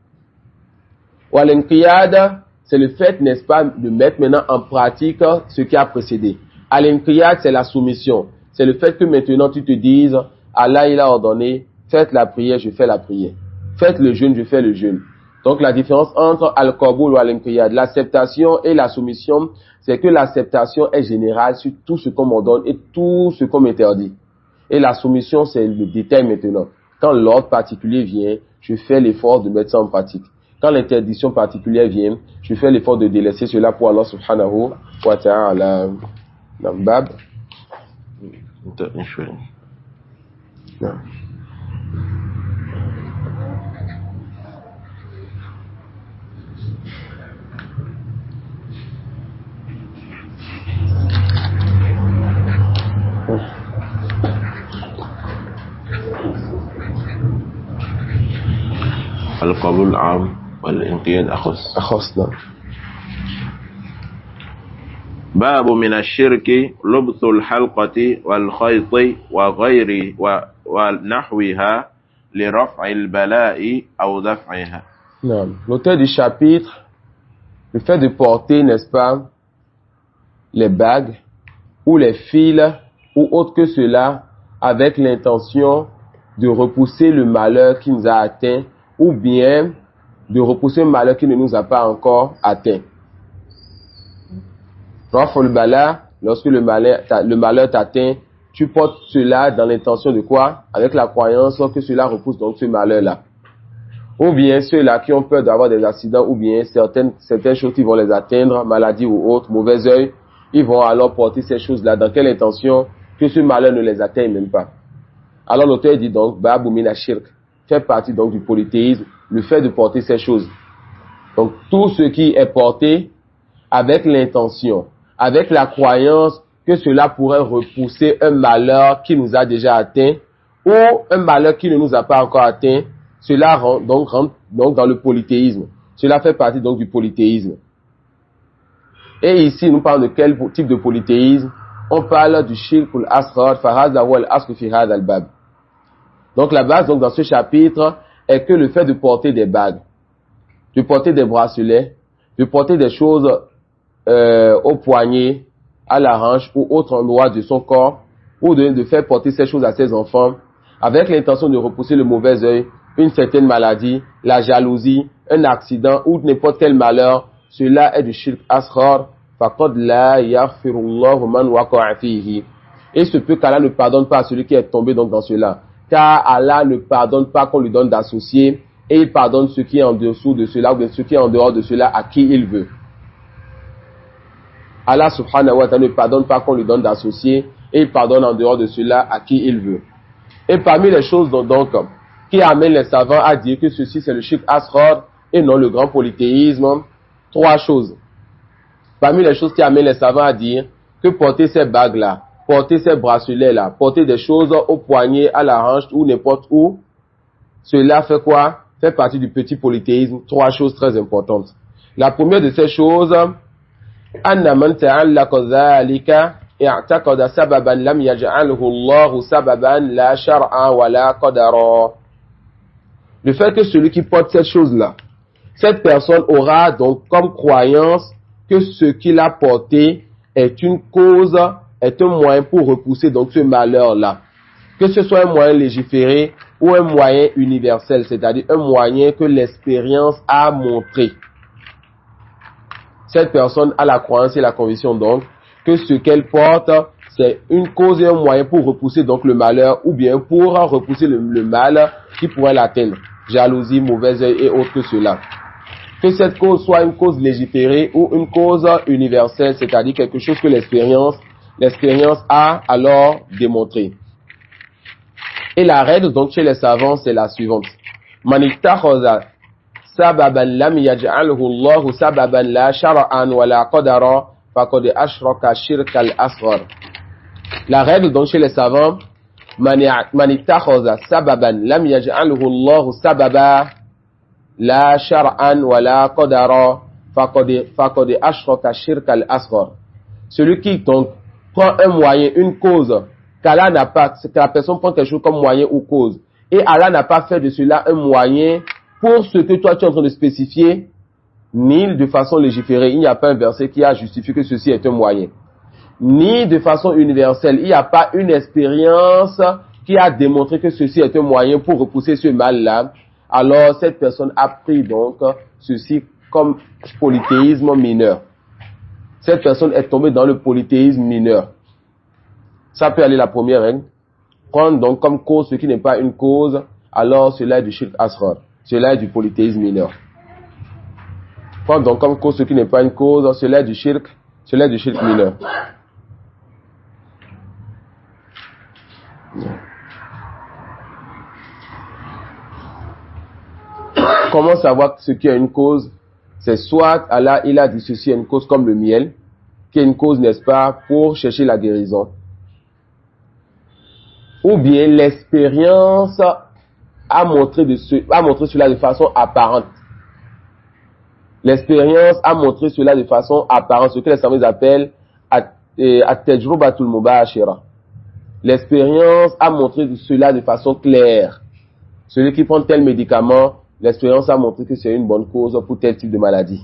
Al-inqiyad, c'est le fait, n'est-ce pas, de mettre maintenant en pratique ce qui a précédé. Al-inqiyad, c'est la soumission. C'est le fait que maintenant tu te dises, Allah il a ordonné, faites la prière, je fais la prière. Faites le jeûne, je fais le jeûne. Donc la différence entre al-qabul ou al-inqiyad, l'acceptation et la soumission, c'est que l'acceptation est générale sur tout ce qu'on m'ordonne et tout ce qu'on m'interdit. Et la soumission, c'est le détail maintenant. Quand l'ordre particulier vient, je fais l'effort de mettre ça en pratique. Quand l'interdiction particulière vient, je fais l'effort de délaisser cela pour Allah subhanahu wa ta'ala. Bab. القبول عام والانقياد أخص. أخصنا. باب من الشرك لبس الحلقة والخيط وغير ونحوها لرفع البلاء أو دفعها. Non. L'auteur du chapitre, le fait de porter, n'est-ce pas, les bagues ou les fils ou autre que cela avec l'intention de repousser le malheur qui nous a atteint ou bien de repousser un malheur qui ne nous a pas encore atteint. Raful bala, lorsque le malheur t'atteint, tu portes cela dans l'intention de quoi? Avec la croyance que cela repousse donc ce malheur-là. Ou bien ceux-là qui ont peur d'avoir des accidents ou bien certaines choses qui vont les atteindre, maladie ou autre, mauvais œil, ils vont alors porter ces choses-là. Dans quelle intention? Que ce malheur ne les atteigne même pas. Alors l'auteur dit donc, Babu mina shirk, fait partie donc du polythéisme, le fait de porter ces choses. Donc tout ce qui est porté avec l'intention, avec la croyance que cela pourrait repousser un malheur qui nous a déjà atteint ou un malheur qui ne nous a pas encore atteint, cela rentre donc dans le polythéisme. Cela fait partie donc du polythéisme. Et ici, nous parlons de quel type de polythéisme? On parle du shirkul asghar, fahadha huwa al-asl fi hadha al-bab. Donc la base donc dans ce chapitre est que le fait de porter des bagues, de porter des bracelets, de porter des choses au poignet, à la hanche ou autre endroit de son corps, ou de faire porter ces choses à ses enfants, avec l'intention de repousser le mauvais œil, une certaine maladie, la jalousie, un accident ou n'importe quel malheur, cela est du shirk asghar, faqad la yaghfirullahu man waqa'a fihi. Et ce peut qu'Allah ne pardonne pas à celui qui est tombé donc dans cela. Car Allah ne pardonne pas qu'on lui donne d'associer, et il pardonne ce qui est en dessous de cela, ou bien ce qui est en dehors de cela à qui il veut. Allah subhanahu wa ta'ala ne pardonne pas qu'on lui donne d'associer, et il pardonne en dehors de cela à qui il veut. Et parmi les choses donc qui amènent les savants à dire que ceci c'est le shirk asghar et non le grand polythéisme, trois choses. Parmi les choses qui amènent les savants à dire que porter ces bagues-là, porter ces bracelets-là, porter des choses au poignet, à la hanche ou n'importe où, cela fait quoi? Fait partie du petit polythéisme. Trois choses très importantes. La première de ces choses, أن من تعلق ذلك اعتقد سببا لم يجعله الله سببا لا شرعا ولا قدرا. Le fait que celui qui porte cette chose-là, cette personne aura donc comme croyance que ce qu'il a porté est une cause, est un moyen pour repousser donc ce malheur-là. Que ce soit un moyen légiféré ou un moyen universel, c'est-à-dire un moyen que l'expérience a montré. Cette personne a la croyance et la conviction donc que ce qu'elle porte, c'est une cause et un moyen pour repousser donc le malheur ou bien pour repousser le mal qui pourrait l'atteindre. Jalousie, mauvais œil et autre que cela. Que cette cause soit une cause légiférée ou une cause universelle, c'est-à-dire quelque chose que l'expérience a alors démontré. Et la règle donc chez les savants c'est la suivante. Manittakhadha sababan lam yaj'alhu Allahu sababan la shar'an wa la qadara faqad ashraka shirkal asghar. La règle donc chez les savants, manittakhadha sababan lam yaj'alhu Allahu sababa la shar'an wa la qadara faqad ashraka shirkal asghar. Celui qui donc prend un moyen, une cause qu'Allah n'a pas, que la personne prend quelque chose comme moyen ou cause, et Allah n'a pas fait de cela un moyen pour ce que toi tu es en train de spécifier, ni de façon légiférée, il n'y a pas un verset qui a justifié que ceci est un moyen, ni de façon universelle, il n'y a pas une expérience qui a démontré que ceci est un moyen pour repousser ce mal-là. alors cette personne a pris donc ceci comme polythéisme mineur. Cette personne est tombée dans le polythéisme mineur. Ça peut aller la première règle. Prendre donc comme cause ce qui n'est pas une cause, alors cela est du shirk asghar. Cela est du polythéisme mineur. Prendre donc comme cause ce qui n'est pas une cause, cela est du shirk mineur. Comment savoir ce qui est une cause? C'est soit Allah il a dit ceci est une cause comme le miel, qui est une cause, n'est-ce pas, pour chercher la guérison. Ou bien l'expérience a montré cela de façon apparente. L'expérience a montré cela de façon apparente, ce que les savants appellent at-tajrubatul mubashira. L'expérience a montré cela de façon claire. Celui qui prend tel médicament, l'expérience a montré que c'est une bonne cause pour tel type de maladie.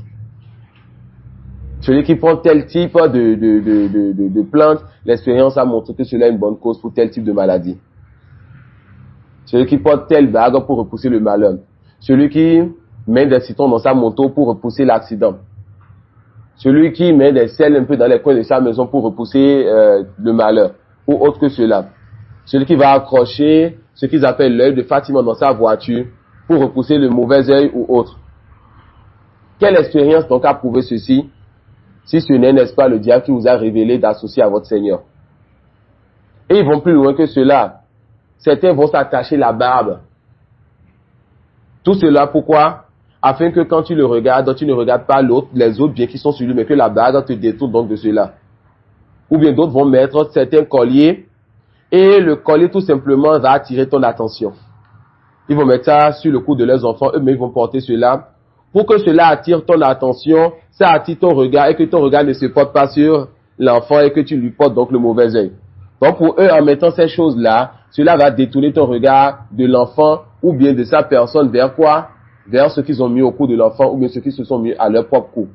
Celui qui prend tel type de plante, l'expérience a montré que cela est une bonne cause pour tel type de maladie. Celui qui porte telle bague pour repousser le malheur. Celui qui met des citrons dans sa moto pour repousser l'accident. Celui qui met des sels un peu dans les coins de sa maison pour repousser le malheur. Ou autre que cela. Celui qui va accrocher ce qu'ils appellent l'œil de Fatima dans sa voiture pour repousser le mauvais œil ou autre. Quelle expérience donc a prouvé ceci? Si ce n'est, n'est-ce pas, le diable qui vous a révélé d'associer à votre Seigneur. Et ils vont plus loin que cela. Certains vont s'attacher la barbe. Tout cela, pourquoi? Afin que quand tu le regardes, tu ne regardes pas les autres biens qui sont sur lui, mais que la barbe te détourne donc de cela. Ou bien d'autres vont mettre certains colliers, et le collier tout simplement va attirer ton attention. Ils vont mettre ça sur le cou de leurs enfants, eux-mêmes ils vont porter cela. Pour que cela attire ton attention, ça attire ton regard et que ton regard ne se porte pas sur l'enfant et que tu lui portes donc le mauvais œil. Donc pour eux, en mettant ces choses-là, cela va détourner ton regard de l'enfant ou bien de sa personne vers quoi? Vers ce qu'ils ont mis au cou de l'enfant ou bien ce qui se sont mis à leur propre cou.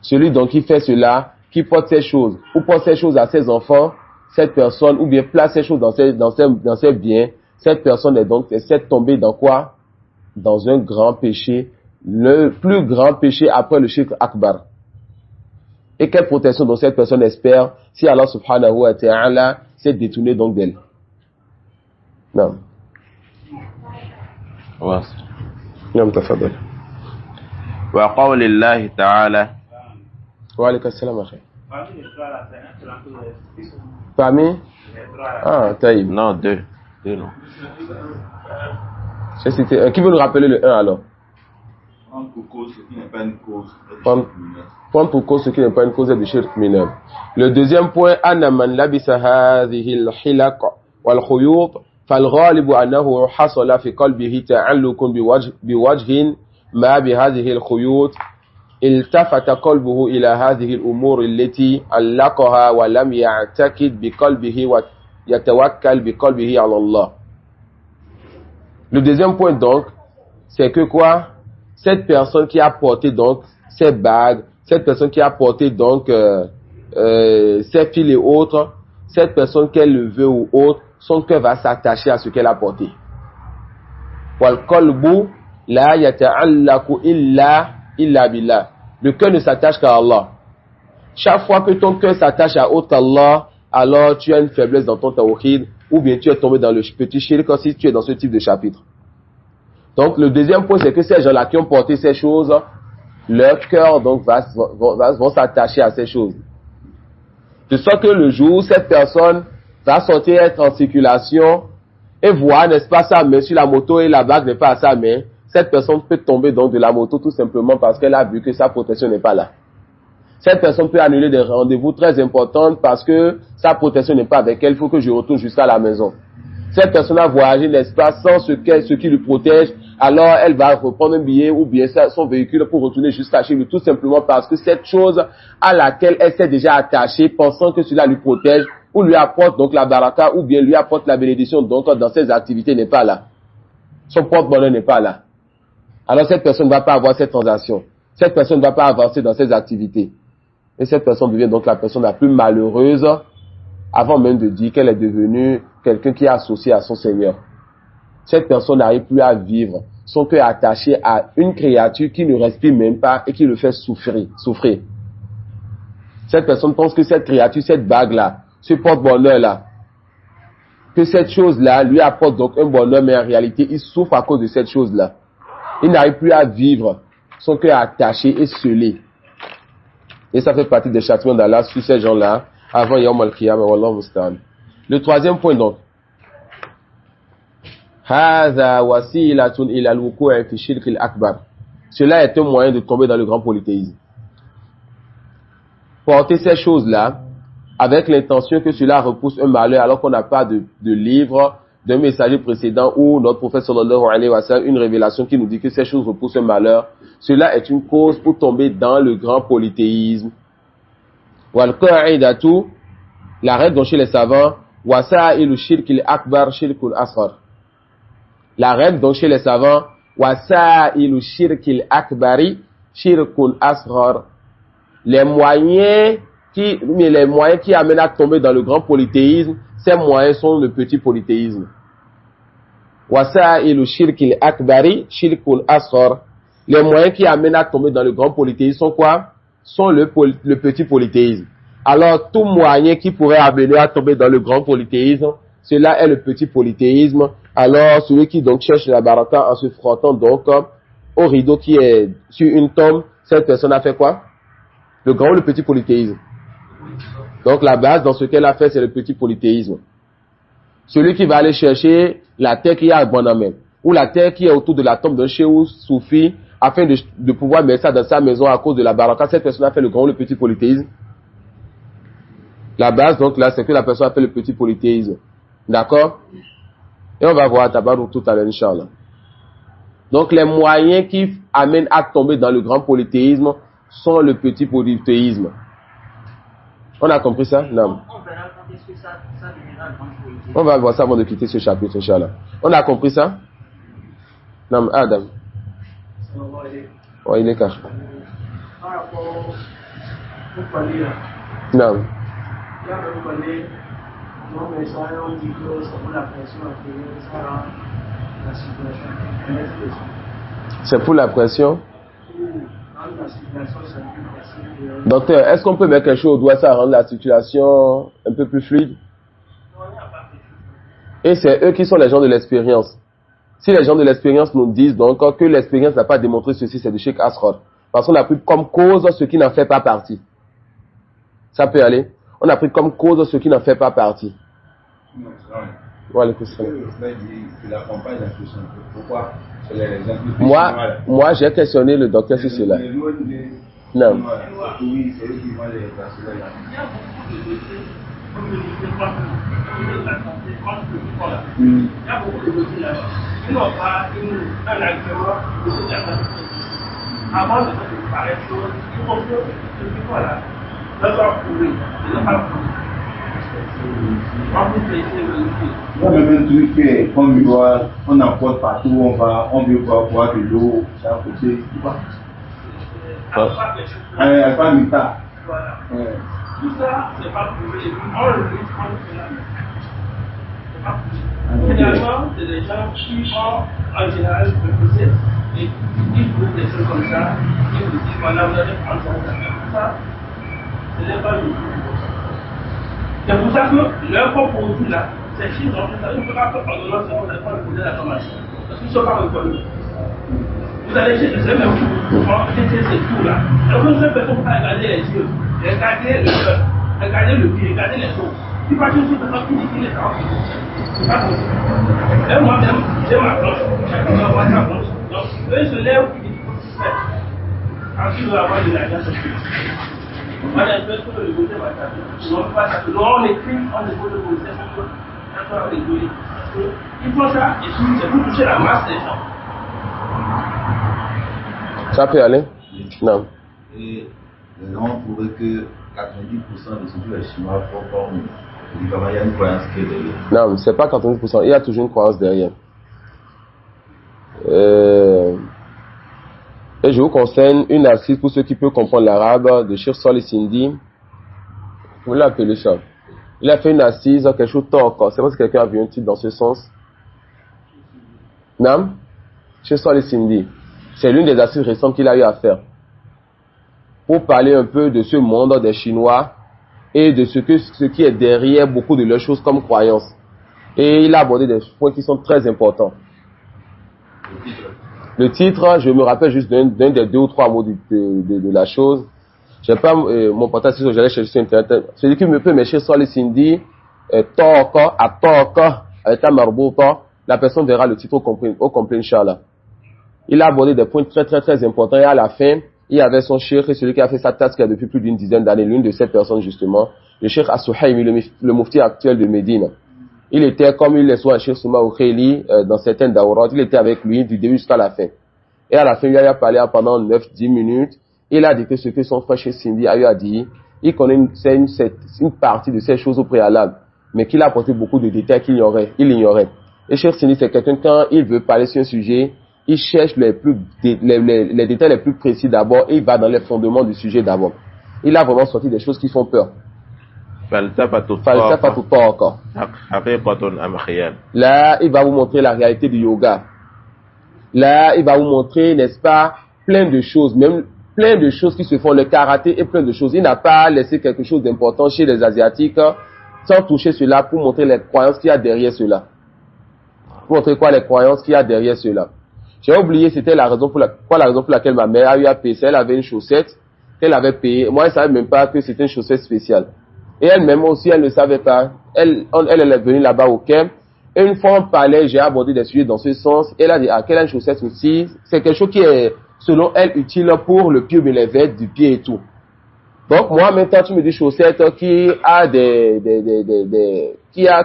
Celui donc qui fait cela, qui porte ces choses ou porte ces choses à ses enfants, cette personne ou bien place ces choses dans ses biens, cette personne est donc tombée dans quoi? Dans un grand péché, le plus grand péché après le shirk akbar. Et quelle protection donc cette personne espère si Allah subhanahu wa ta'ala s'est détourné donc d'elle? Non. Non, tafadal. Wa qawli Allah ta'ala. Wa alaykum assalam akhi. Parmi? Ah, taïb. Non, deux non. J'ai cité un. Qui veut nous rappeler le 1 alors? Prendre pour cause ce qui n'est pas une cause. Prendre pour cause ce qui n'est pas une cause est du shirk mineur. Le deuxième point, anna man labisa hadhihi al-hilaq wal-khuyut فالغالب أنه حصل في قلبه تعلق بوجه ما بهذه الخيوط التفت قلبه إلى هذه الأمور التي علقها ولم يعتقد بقلبه ويتوكل بقلبه على الله. Le deuxième point donc, c'est que quoi? Cette personne qui a porté donc ces bagues, cette personne qui a porté donc ces fils et autres, cette personne qu'elle le veut ou autre, son cœur va s'attacher à ce qu'elle a porté. Wal qalbu la yata'allaqu illa billah. Le cœur ne s'attache qu'à Allah. Chaque fois que ton cœur s'attache à autre Allah, alors tu as une faiblesse dans ton tawhid, ou bien tu es tombé dans le petit shirk si tu es dans ce type de chapitre. Donc le deuxième point, c'est que ces gens-là qui ont porté ces choses, leur cœur donc vont s'attacher à ces choses. De sorte que le jour où cette personne va sortir, être en circulation et voir, n'est-ce pas, sa main sur la moto et la bague n'est pas à sa main, cette personne peut tomber donc de la moto tout simplement parce qu'elle a vu que sa protection n'est pas là. Cette personne peut annuler des rendez-vous très importants parce que sa protection n'est pas avec elle, il faut que je retourne jusqu'à la maison. Cette personne a voyagé, n'est-ce pas, sans ce qui lui protège, alors elle va reprendre un billet ou bien son véhicule pour retourner jusqu'à chez lui, tout simplement parce que cette chose à laquelle elle s'est déjà attachée, pensant que cela lui protège, ou lui apporte donc la baraka, ou bien lui apporte la bénédiction, donc dans ses activités n'est pas là. Son porte-bonheur n'est pas là. Alors cette personne ne va pas avoir cette transaction. Cette personne ne va pas avancer dans ses activités. Et cette personne devient donc la personne la plus malheureuse, avant même de dire qu'elle est devenue quelqu'un qui est associé à son Seigneur. cette personne n'arrive plus à vivre. Son cœur est attaché à une créature qui ne respire même pas et qui le fait souffrir. Cette personne pense que cette créature, cette bague-là, ce porte-bonheur-là, que cette chose-là lui apporte donc un bonheur, mais en réalité, il souffre à cause de cette chose-là. Il n'arrive plus à vivre. Son cœur est attaché et scellé. Et ça fait partie des châtiments d'Allah sur ces gens-là, avant Yawm al-Qiyamah, Wallahu musta'an. Le troisième point donc. Hadha wasilatun ila al-wuqu'i fi shirk al-akbar. Cela est un moyen de tomber dans le grand polythéisme. Porter ces choses-là avec l'intention que cela repousse un malheur alors qu'on n'a pas de livre d'un messager précédent ou notre prophète sallallahu alayhi wa sallam, une révélation qui nous dit que ces choses repoussent un malheur. Cela est une cause pour tomber dans le grand polythéisme. Wal qa'idatu, la règle dont chez les savants, wasa'ilu shirkil akbar shirkul asghar. La règle donc chez les savants, wasa'ilu shirkil akbari shirkul asghar. Les moyens qui amènent à tomber dans le grand polythéisme, ces moyens sont le petit polythéisme. Wasa'ilu shirkil akbari shirkul asghar. Les moyens qui amènent à tomber dans le grand polythéisme sont quoi? Sont le petit polythéisme. Alors, tout moyen qui pourrait amener à tomber dans le grand polythéisme, cela est le petit polythéisme. Alors, celui qui donc cherche la baraka en se frottant donc au rideau qui est sur une tombe, cette personne a fait quoi? Le grand ou le petit polythéisme? Donc, la base dans ce qu'elle a fait, c'est le petit polythéisme. Celui qui va aller chercher la terre qui est à Bonamel, ou la terre qui est autour de la tombe d'un chéou soufi, afin de pouvoir mettre ça dans sa maison à cause de la baraka, cette personne a fait le grand ou le petit polythéisme. La base, donc là, c'est que la personne a fait le petit polythéisme. D'accord? Et on va voir Tabarou tout à l'heure, Inch'Allah. Donc, les moyens qui amènent à tomber dans le grand polythéisme sont le petit polythéisme. On a compris ça? Non. On va voir ça avant de quitter ce chapitre, Inch'Allah. On a compris ça? Non, Adam. Oh, il est caché. Non. C'est pour la pression. Docteur, est-ce qu'on peut mettre quelque chose au doigt, ça rendre la situation un peu plus fluide? Et c'est eux qui sont les gens de l'expérience. Si les gens de l'expérience nous disent donc que l'expérience n'a pas démontré ceci, c'est du shirk asghar. Parce qu'on a pris comme cause ce qui n'en fait pas partie. Ça peut aller? On a pris comme cause ce qui n'en fait pas partie. Voilà, moi, j'ai questionné le docteur sur cela. Non. Avant de préparer les choses, il faut que ce qui soit là, leur prouver, et leur pas prouver. Même truc que on apporte partout, on veut boire de l'eau, c'est à côté, tu vois. Pas du tas. Voilà. Tout ça, c'est pas prouvé. On le fait, on le fait là. C'est pas prouvé. Généralement, c'est des gens qui ont en général le procès. Et ils trouvent des choses comme ça, ils vous disent voilà, vous allez prendre ça, ce n'est pas le tout. C'est pour ça que leur propre outil là, c'est qu'ils ont fait ça, ils ne peuvent pas faire ordonnance, on ne pas poser la formation. Parce qu'ils ne sont pas reconnus. Vous allez chez le même pour tester ces tours là. Alors que cette personne ne peut pas regarder les yeux, regarder le cœur, regarder le pied, regarder les os. Il pas juste une personne qui dit qu'il est en c'est pas possible. Et moi-même, j'ai ma planche, chacun va avoir sa planche. Donc, eux se lèvent et disent qu'il faut faire. Ensuite, on va avoir de l'argent sur le on va l'espèce que le côté va taper. Donc, on écrit, on dépose le procès, on va rigoler. Ils font ça, et puis c'est pour toucher la masse des gens. Ça peut aller? Non. Et les gens ont trouvé que 90% de ce que les Chinois font comme il y a une croyance qui est derrière. Non, c'est pas 90%, il y a toujours une croyance derrière. Et je vous conseille une assise pour ceux qui peuvent comprendre l'arabe de Cheikh Salih Sindi. Vous l'appelez ça. Il a fait une assise, quelque chose de tort. C'est parce que quelqu'un a vu un titre dans ce sens. Nam, chez Salih Sindi, c'est l'une des assises récentes qu'il a eu à faire pour parler un peu de ce monde des Chinois et de ce qui est derrière beaucoup de leurs choses comme croyances. Et il a abordé des points qui sont très importants. Le titre, je me rappelle juste d'un des 2 ou 3 mots de la chose. J'ai pas mon portable, si j'allais chercher sur internet. Celui qui me peut m'écrire sur les Cindy, Toka, à Toka, avec un marboto, la personne verra le titre au complet, Inch'Allah. Il a abordé des points très très très importants et à la fin, il y avait son cheikh et celui qui a fait sa task depuis plus d'une dizaine d'années, l'une de ces personnes justement, le cheikh As-Suhaimi, le mufti actuel de Médine. Il était, comme il le soit, cheikh Souma Okheli, dans certaines daourat, il était avec lui du début jusqu'à la fin. Et à la fin, il a parlé pendant 9-10 minutes. Il a dit que ce que son frère Cheikh Sindi a eu à dire, il connaît une partie de ces choses au préalable, mais qu'il a apporté beaucoup de détails qu'il ignorait. Et Cheikh Sindi, c'est quelqu'un, quand il veut parler sur un sujet, il cherche les détails les plus précis d'abord et il va dans les fondements du sujet d'abord. Il a vraiment sorti des choses qui font peur. Là, il va vous montrer la réalité du yoga. Là, il va vous montrer, n'est-ce pas, plein de choses, même plein de choses qui se font, le karaté et plein de choses. Il n'a pas laissé quelque chose d'important chez les Asiatiques sans toucher cela pour montrer les croyances qu'il y a derrière cela. Pour montrer quoi les croyances qu'il y a derrière cela. J'ai oublié, c'était la raison pour laquelle ma mère a eu à payer ça. Elle avait une chaussette qu'elle avait payée. Moi, elle ne savait même pas que c'était une chaussette spéciale. Et elle-même aussi, elle ne savait pas. Elle est venue là-bas au camp. Et une fois on parlait, j'ai abordé des sujets dans ce sens. Elle a dit, quelle est une chaussette aussi? C'est quelque chose qui est, selon elle, utile pour le pied, mais les vêtements du pied et tout. Donc, moi, maintenant, tu me dis chaussette qui a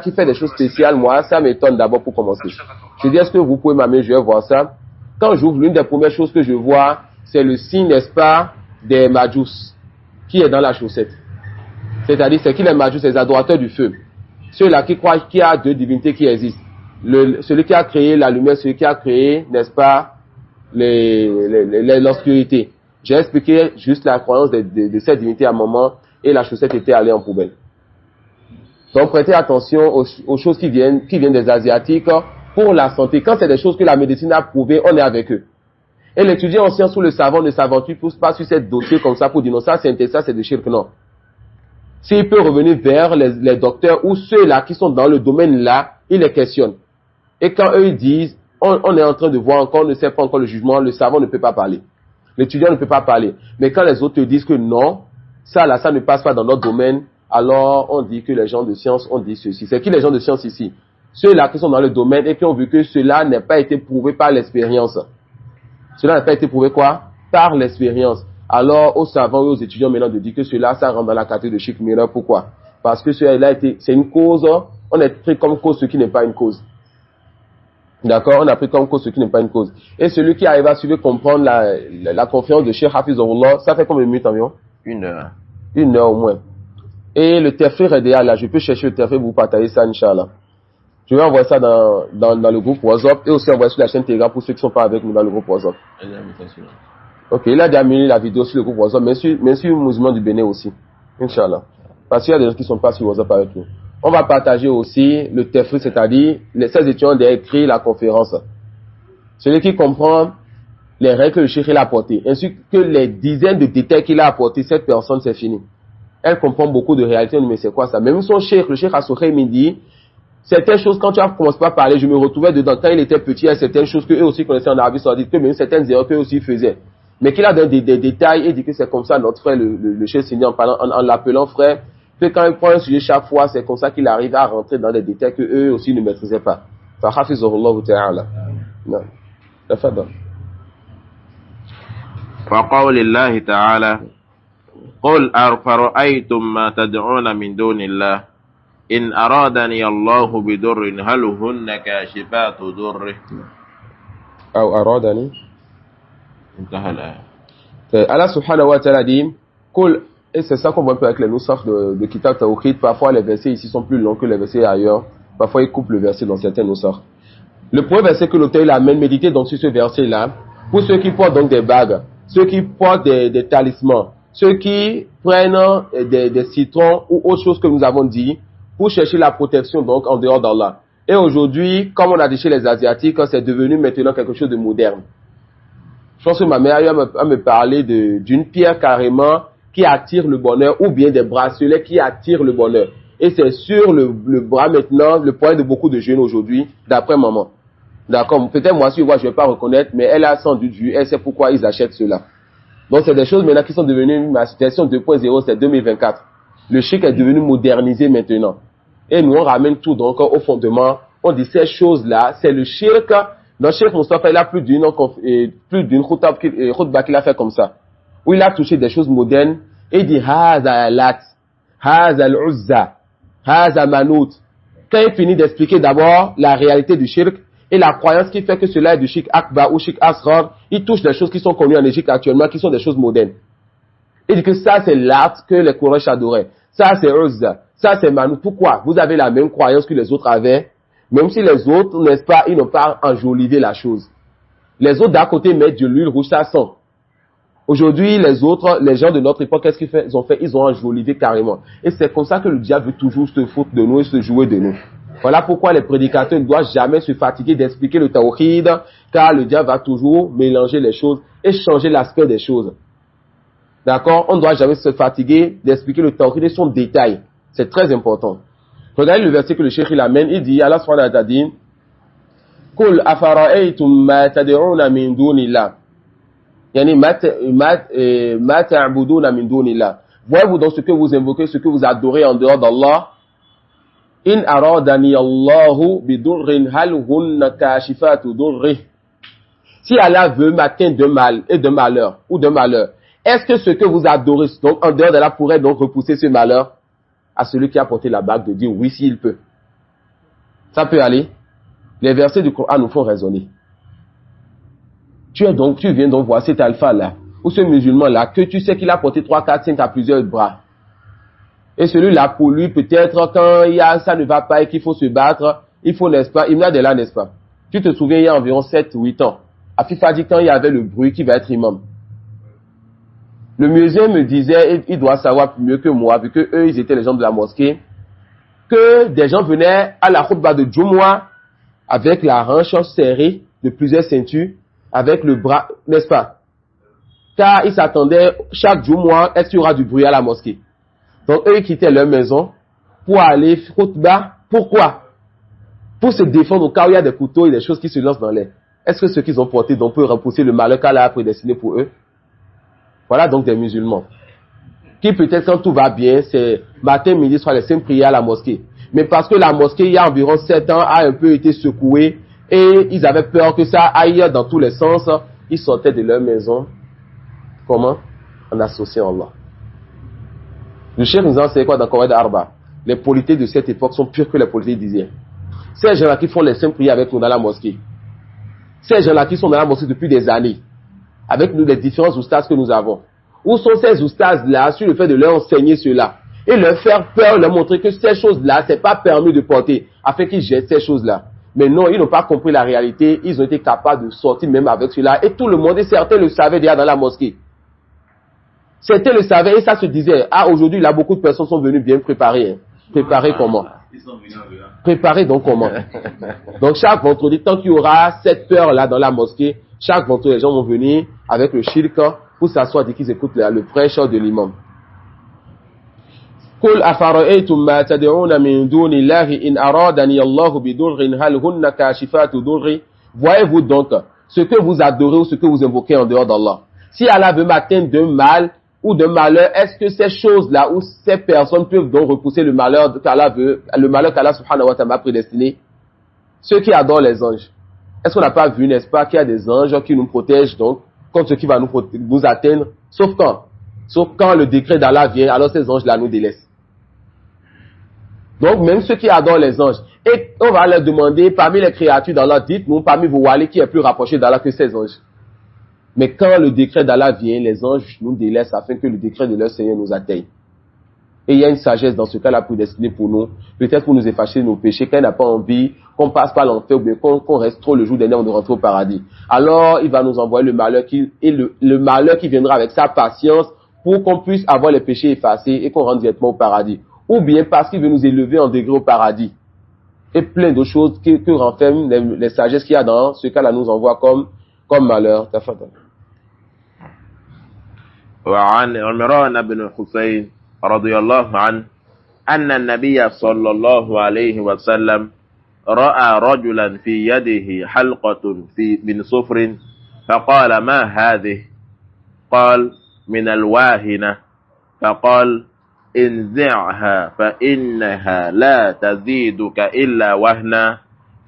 qui fait des choses spéciales, moi, ça m'étonne d'abord pour commencer. Je dis, est-ce que vous pouvez m'amener, je vais voir ça. Quand j'ouvre, l'une des premières choses que je vois, c'est le signe, n'est-ce pas, des Majus, qui est dans la chaussette. C'est-à-dire, c'est qui les Majus, les adorateurs du feu. Ceux-là qui croient qu'il y a 2 divinités qui existent. Celui qui a créé la lumière, celui qui a créé, n'est-ce pas, l'obscurité. J'ai expliqué juste la croyance de cette divinité à un moment et la chaussette était allée en poubelle. Donc, prêtez attention aux choses qui viennent des Asiatiques pour la santé. Quand c'est des choses que la médecine a prouvées, on est avec eux. Et l'étudiant en sciences ou le savant ne s'aventure pas sur ces dossiers comme ça pour dire non, ça c'est intéressant, c'est de shirk, non. S'il peut revenir vers les docteurs ou ceux-là qui sont dans le domaine-là, il les questionne. Et quand eux disent, on est en train de voir encore, on ne sait pas encore le jugement, le savant ne peut pas parler. L'étudiant ne peut pas parler. Mais quand les autres te disent que non, ça ne passe pas dans notre domaine, alors on dit que les gens de science ont dit ceci. C'est qui les gens de science ici? Ceux-là qui sont dans le domaine et qui ont vu que cela n'a pas été prouvé par l'expérience. Cela n'a pas été prouvé quoi? Par l'expérience. Alors, aux savants et aux étudiants maintenant de dire que cela, ça rentre dans la catégorie de chic mirror. Pourquoi? Parce que cela c'est une cause, on a pris comme cause ce qui n'est pas une cause. D'accord? On a pris comme cause ce qui n'est pas une cause. Et celui qui arrive à suivre comprendre la conférence de Cheikh Hafizahullah, ça fait combien de minutes environ? 1 heure. 1 heure au moins. Et le tafsir RDA, là, je peux chercher le tafsir, vous partager ça, Inch'Allah. Je vais envoyer ça dans le groupe WhatsApp et aussi envoyer sur la chaîne Telegram pour ceux qui ne sont pas avec nous dans le groupe WhatsApp. Ok, il a déjà mis la vidéo sur le groupe WhatsApp, mais sur le mouvement du Bénin aussi. Inch'Allah. Parce qu'il y a des gens qui ne sont pas sur WhatsApp avec nous. On va partager aussi le tafsir, c'est-à-dire les 16 étudiants ont écrit la conférence. Celui qui comprend les règles que le cheikh a apportées, ainsi que les dizaines de détails qu'il a apportés, cette personne, c'est fini. Elle comprend beaucoup de réalités, mais c'est quoi ça? Même son cheikh, le cheikh As-Suhaimi dit, certaines choses, quand tu as commencé à parler, je me retrouvais dedans. Quand il était petit, il y a certaines choses qu'eux aussi connaissaient en Arabie Saoudite, que même certaines erreurs qu'eux aussi faisaient. Mais qu'il a donné des détails et dit que c'est comme ça notre frère, le cheikh Sindi, en l'appelant frère, que quand il prend un sujet chaque fois, c'est comme ça qu'il arrive à rentrer dans des détails que eux aussi ne maîtrisaient pas. Fahafizahullah ta'ala. Non. Tafadhal. وقول الله تعالى قل أفرأيتم ما تدعون من دون الله إن أرادني الله بضر هل هن كاشفات ضره أو أرادني انتهى الآية. Allah subhanahu wa ta'ala dit قل, et c'est ça qu'on voit un peu avec les nusakh de Kitab Tawhid. Parfois les versets ici sont plus longs que les versets ailleurs. Parfois ils coupent le verset dans certains nusakh. Le premier verset que l'auteur amène, méditer donc sur ce verset-là, pour ceux qui portent donc des bagues, ceux qui portent des talismans, ceux qui prennent des citrons ou autre chose que nous avons dit, pour chercher la protection donc en dehors d'Allah. Et aujourd'hui, comme on a dit chez les Asiatiques, c'est devenu maintenant quelque chose de moderne. Je pense que ma mère a eu à me parler d'une pierre carrément qui attire le bonheur ou bien des bracelets qui attirent le bonheur. Et c'est sur le bras maintenant, le poignet de beaucoup de jeunes aujourd'hui, d'après maman. D'accord, peut-être moi si je vois, je ne vais pas reconnaître, mais elle a sans doute vu, elle sait pourquoi ils achètent cela. Donc c'est des choses maintenant qui sont devenues, ma situation 2.0, c'est 2024. Le chic est devenu modernisé maintenant. Et nous on ramène tout donc au fondement, on dit ces choses-là, c'est le shirk. Notre Cheikh Moustapha, il a plus d'une khutbah qu'il a fait comme ça, où il a touché des choses modernes, et il dit, Haza Lat, Haza al-Uzza, Haza Manout. Quand il finit d'expliquer d'abord la réalité du shirk, et la croyance qui fait que cela est du shirk akbar ou shirk asghar, il touche des choses qui sont connues en Égypte actuellement, qui sont des choses modernes. Il dit que ça c'est l'art que les Quraysh adoraient. Ça c'est Uzza, ça c'est Manout. Pourquoi? Vous avez la même croyance que les autres avaient, même si les autres, n'est-ce pas, ils n'ont pas enjolivé la chose. Les autres d'à côté mettent de l'huile rouge, ça sent. Aujourd'hui, les autres, les gens de notre époque, qu'est-ce qu'ils ont fait? Ils ont enjolivé carrément. Et c'est comme ça que le diable veut toujours se foutre de nous et se jouer de nous. Voilà pourquoi les prédicateurs ne doivent jamais se fatiguer d'expliquer le tawhid, car le diable va toujours mélanger les choses et changer l'aspect des choses. D'accord? On ne doit jamais se fatiguer d'expliquer le tawhid et son détail. C'est très important. Regardez le verset que le cheikh il amène, il dit, Allah subhanahu wa ta'ala dit, Qul afara'aytum ma tad'una min dunillah. Yani ma ta'buduna min dunillah. Voyez-vous donc ce que vous invoquez, ce que vous adorez en dehors d'Allah. In aradani Allahu bidurrin hal hunna kashifatu durri. Si Allah veut m'atteindre de mal et de malheur, ou de malheur, est-ce que ce que vous adorez donc en dehors d'Allah pourrait donc repousser ce malheur? À celui qui a porté la bague de dire oui s'il peut. Ça peut aller. Les versets du Coran nous font raisonner. Tu viens donc voir cet alpha-là, ou ce musulman-là, que tu sais qu'il a porté 3, 4, 5 à plusieurs bras. Et celui-là, pour lui, peut-être, quand ça ne va pas et qu'il faut se battre, il faut, n'est-ce pas, il n'a de là, n'est-ce pas. Tu te souviens, il y a environ 7 ou 8 ans, à FIFA dit quand il y avait le bruit qui va être imam. Le musée me disait, il doit savoir mieux que moi, vu que eux, ils étaient les gens de la mosquée, que des gens venaient à la khutbah de Jumu'ah avec la hanche serrée de plusieurs ceintures, avec le bras, n'est-ce pas? Car ils s'attendaient, chaque Jumu'ah, est-ce qu'il y aura du bruit à la mosquée? Donc eux, ils quittaient leur maison pour aller khutbah. Pourquoi? Pour se défendre au cas où il y a des couteaux et des choses qui se lancent dans l'air. Est-ce que ce qu'ils ont porté donc peut repousser le malheur qu'Allah a prédestiné pour eux? Voilà donc des musulmans qui peut-être quand tout va bien, c'est matin, midi, soir, les 5 prières à la mosquée. Mais parce que la mosquée, il y a environ 7 ans, a un peu été secouée et ils avaient peur que ça aille dans tous les sens, ils sortaient de leur maison. Comment? En associant Allah. Le cheikh nous enseigne quoi dans Qawaid Arba? Les politiques de cette époque sont pires que les politiques d'hier. Ces gens-là qui font les 5 prières avec nous dans la mosquée. Ces gens-là qui sont dans la mosquée depuis des années. Avec nous les différents oustas que nous avons. Où sont ces oustas-là sur le fait de leur enseigner cela et leur faire peur, leur montrer que ces choses-là, c'est pas permis de porter, afin qu'ils jettent ces choses-là. Mais non, ils n'ont pas compris la réalité, ils ont été capables de sortir même avec cela, et tout le monde, et certains le savaient déjà dans la mosquée. Certains le savaient, et ça se disait, ah, aujourd'hui, là, beaucoup de personnes sont venues bien préparées. Hein. Préparées comment? Préparées donc comment? Donc chaque vendredi, tant qu'il y aura cette peur-là dans la mosquée, chaque vendredi, les gens vont venir avec le shirk pour s'asseoir dès qu'ils écoutent le prêche de l'imam. Qul afara'aytum ma tad'una min dunillahi in aradani Allahu bidurrin hal hunna kashifatu durri. Voyez-vous donc ce que vous adorez ou ce que vous invoquez en dehors d'Allah. Si Allah veut m'atteindre d'un mal ou d'un malheur, est-ce que ces choses-là ou ces personnes peuvent donc repousser le malheur qu'Allah veut, le malheur qu'Allah subhanahu wa ta'ala a prédestiné? Ceux qui adorent les anges. Est-ce qu'on n'a pas vu, n'est-ce pas, qu'il y a des anges qui nous protègent donc contre ce qui va nous atteindre? Sauf quand le décret d'Allah vient, alors ces anges-là nous délaissent. Donc même ceux qui adorent les anges, et on va leur demander parmi les créatures d'Allah, dites-nous parmi vos walis qui est plus rapproché d'Allah que ces anges. Mais quand le décret d'Allah vient, les anges nous délaissent afin que le décret de leur Seigneur nous atteigne. Et il y a une sagesse dans ce cas-là prédestinée pour nous, peut-être pour nous effacer nos péchés, quand il n'a pas envie qu'on passe par l'enfer ou bien qu'on reste trop le jour dernier, on de rentrer au paradis. Alors il va nous envoyer le malheur le malheur qui viendra avec sa patience pour qu'on puisse avoir les péchés effacés et qu'on rentre directement au paradis. Ou bien parce qu'il veut nous élever en degré au paradis. et plein de choses que renferment les sagesses qu'il y a dans ce qu'Allah nous envoie comme malheur. Tafadhal. وعن عمران بن حسين رضي الله عنه أن النبي صلى الله عليه وسلم رأى رجلا في يده حلقة من صفر فقال ما هذه؟ قال من الواهنة. فقال انزعها فإنها لا تزيدك إلا وهنا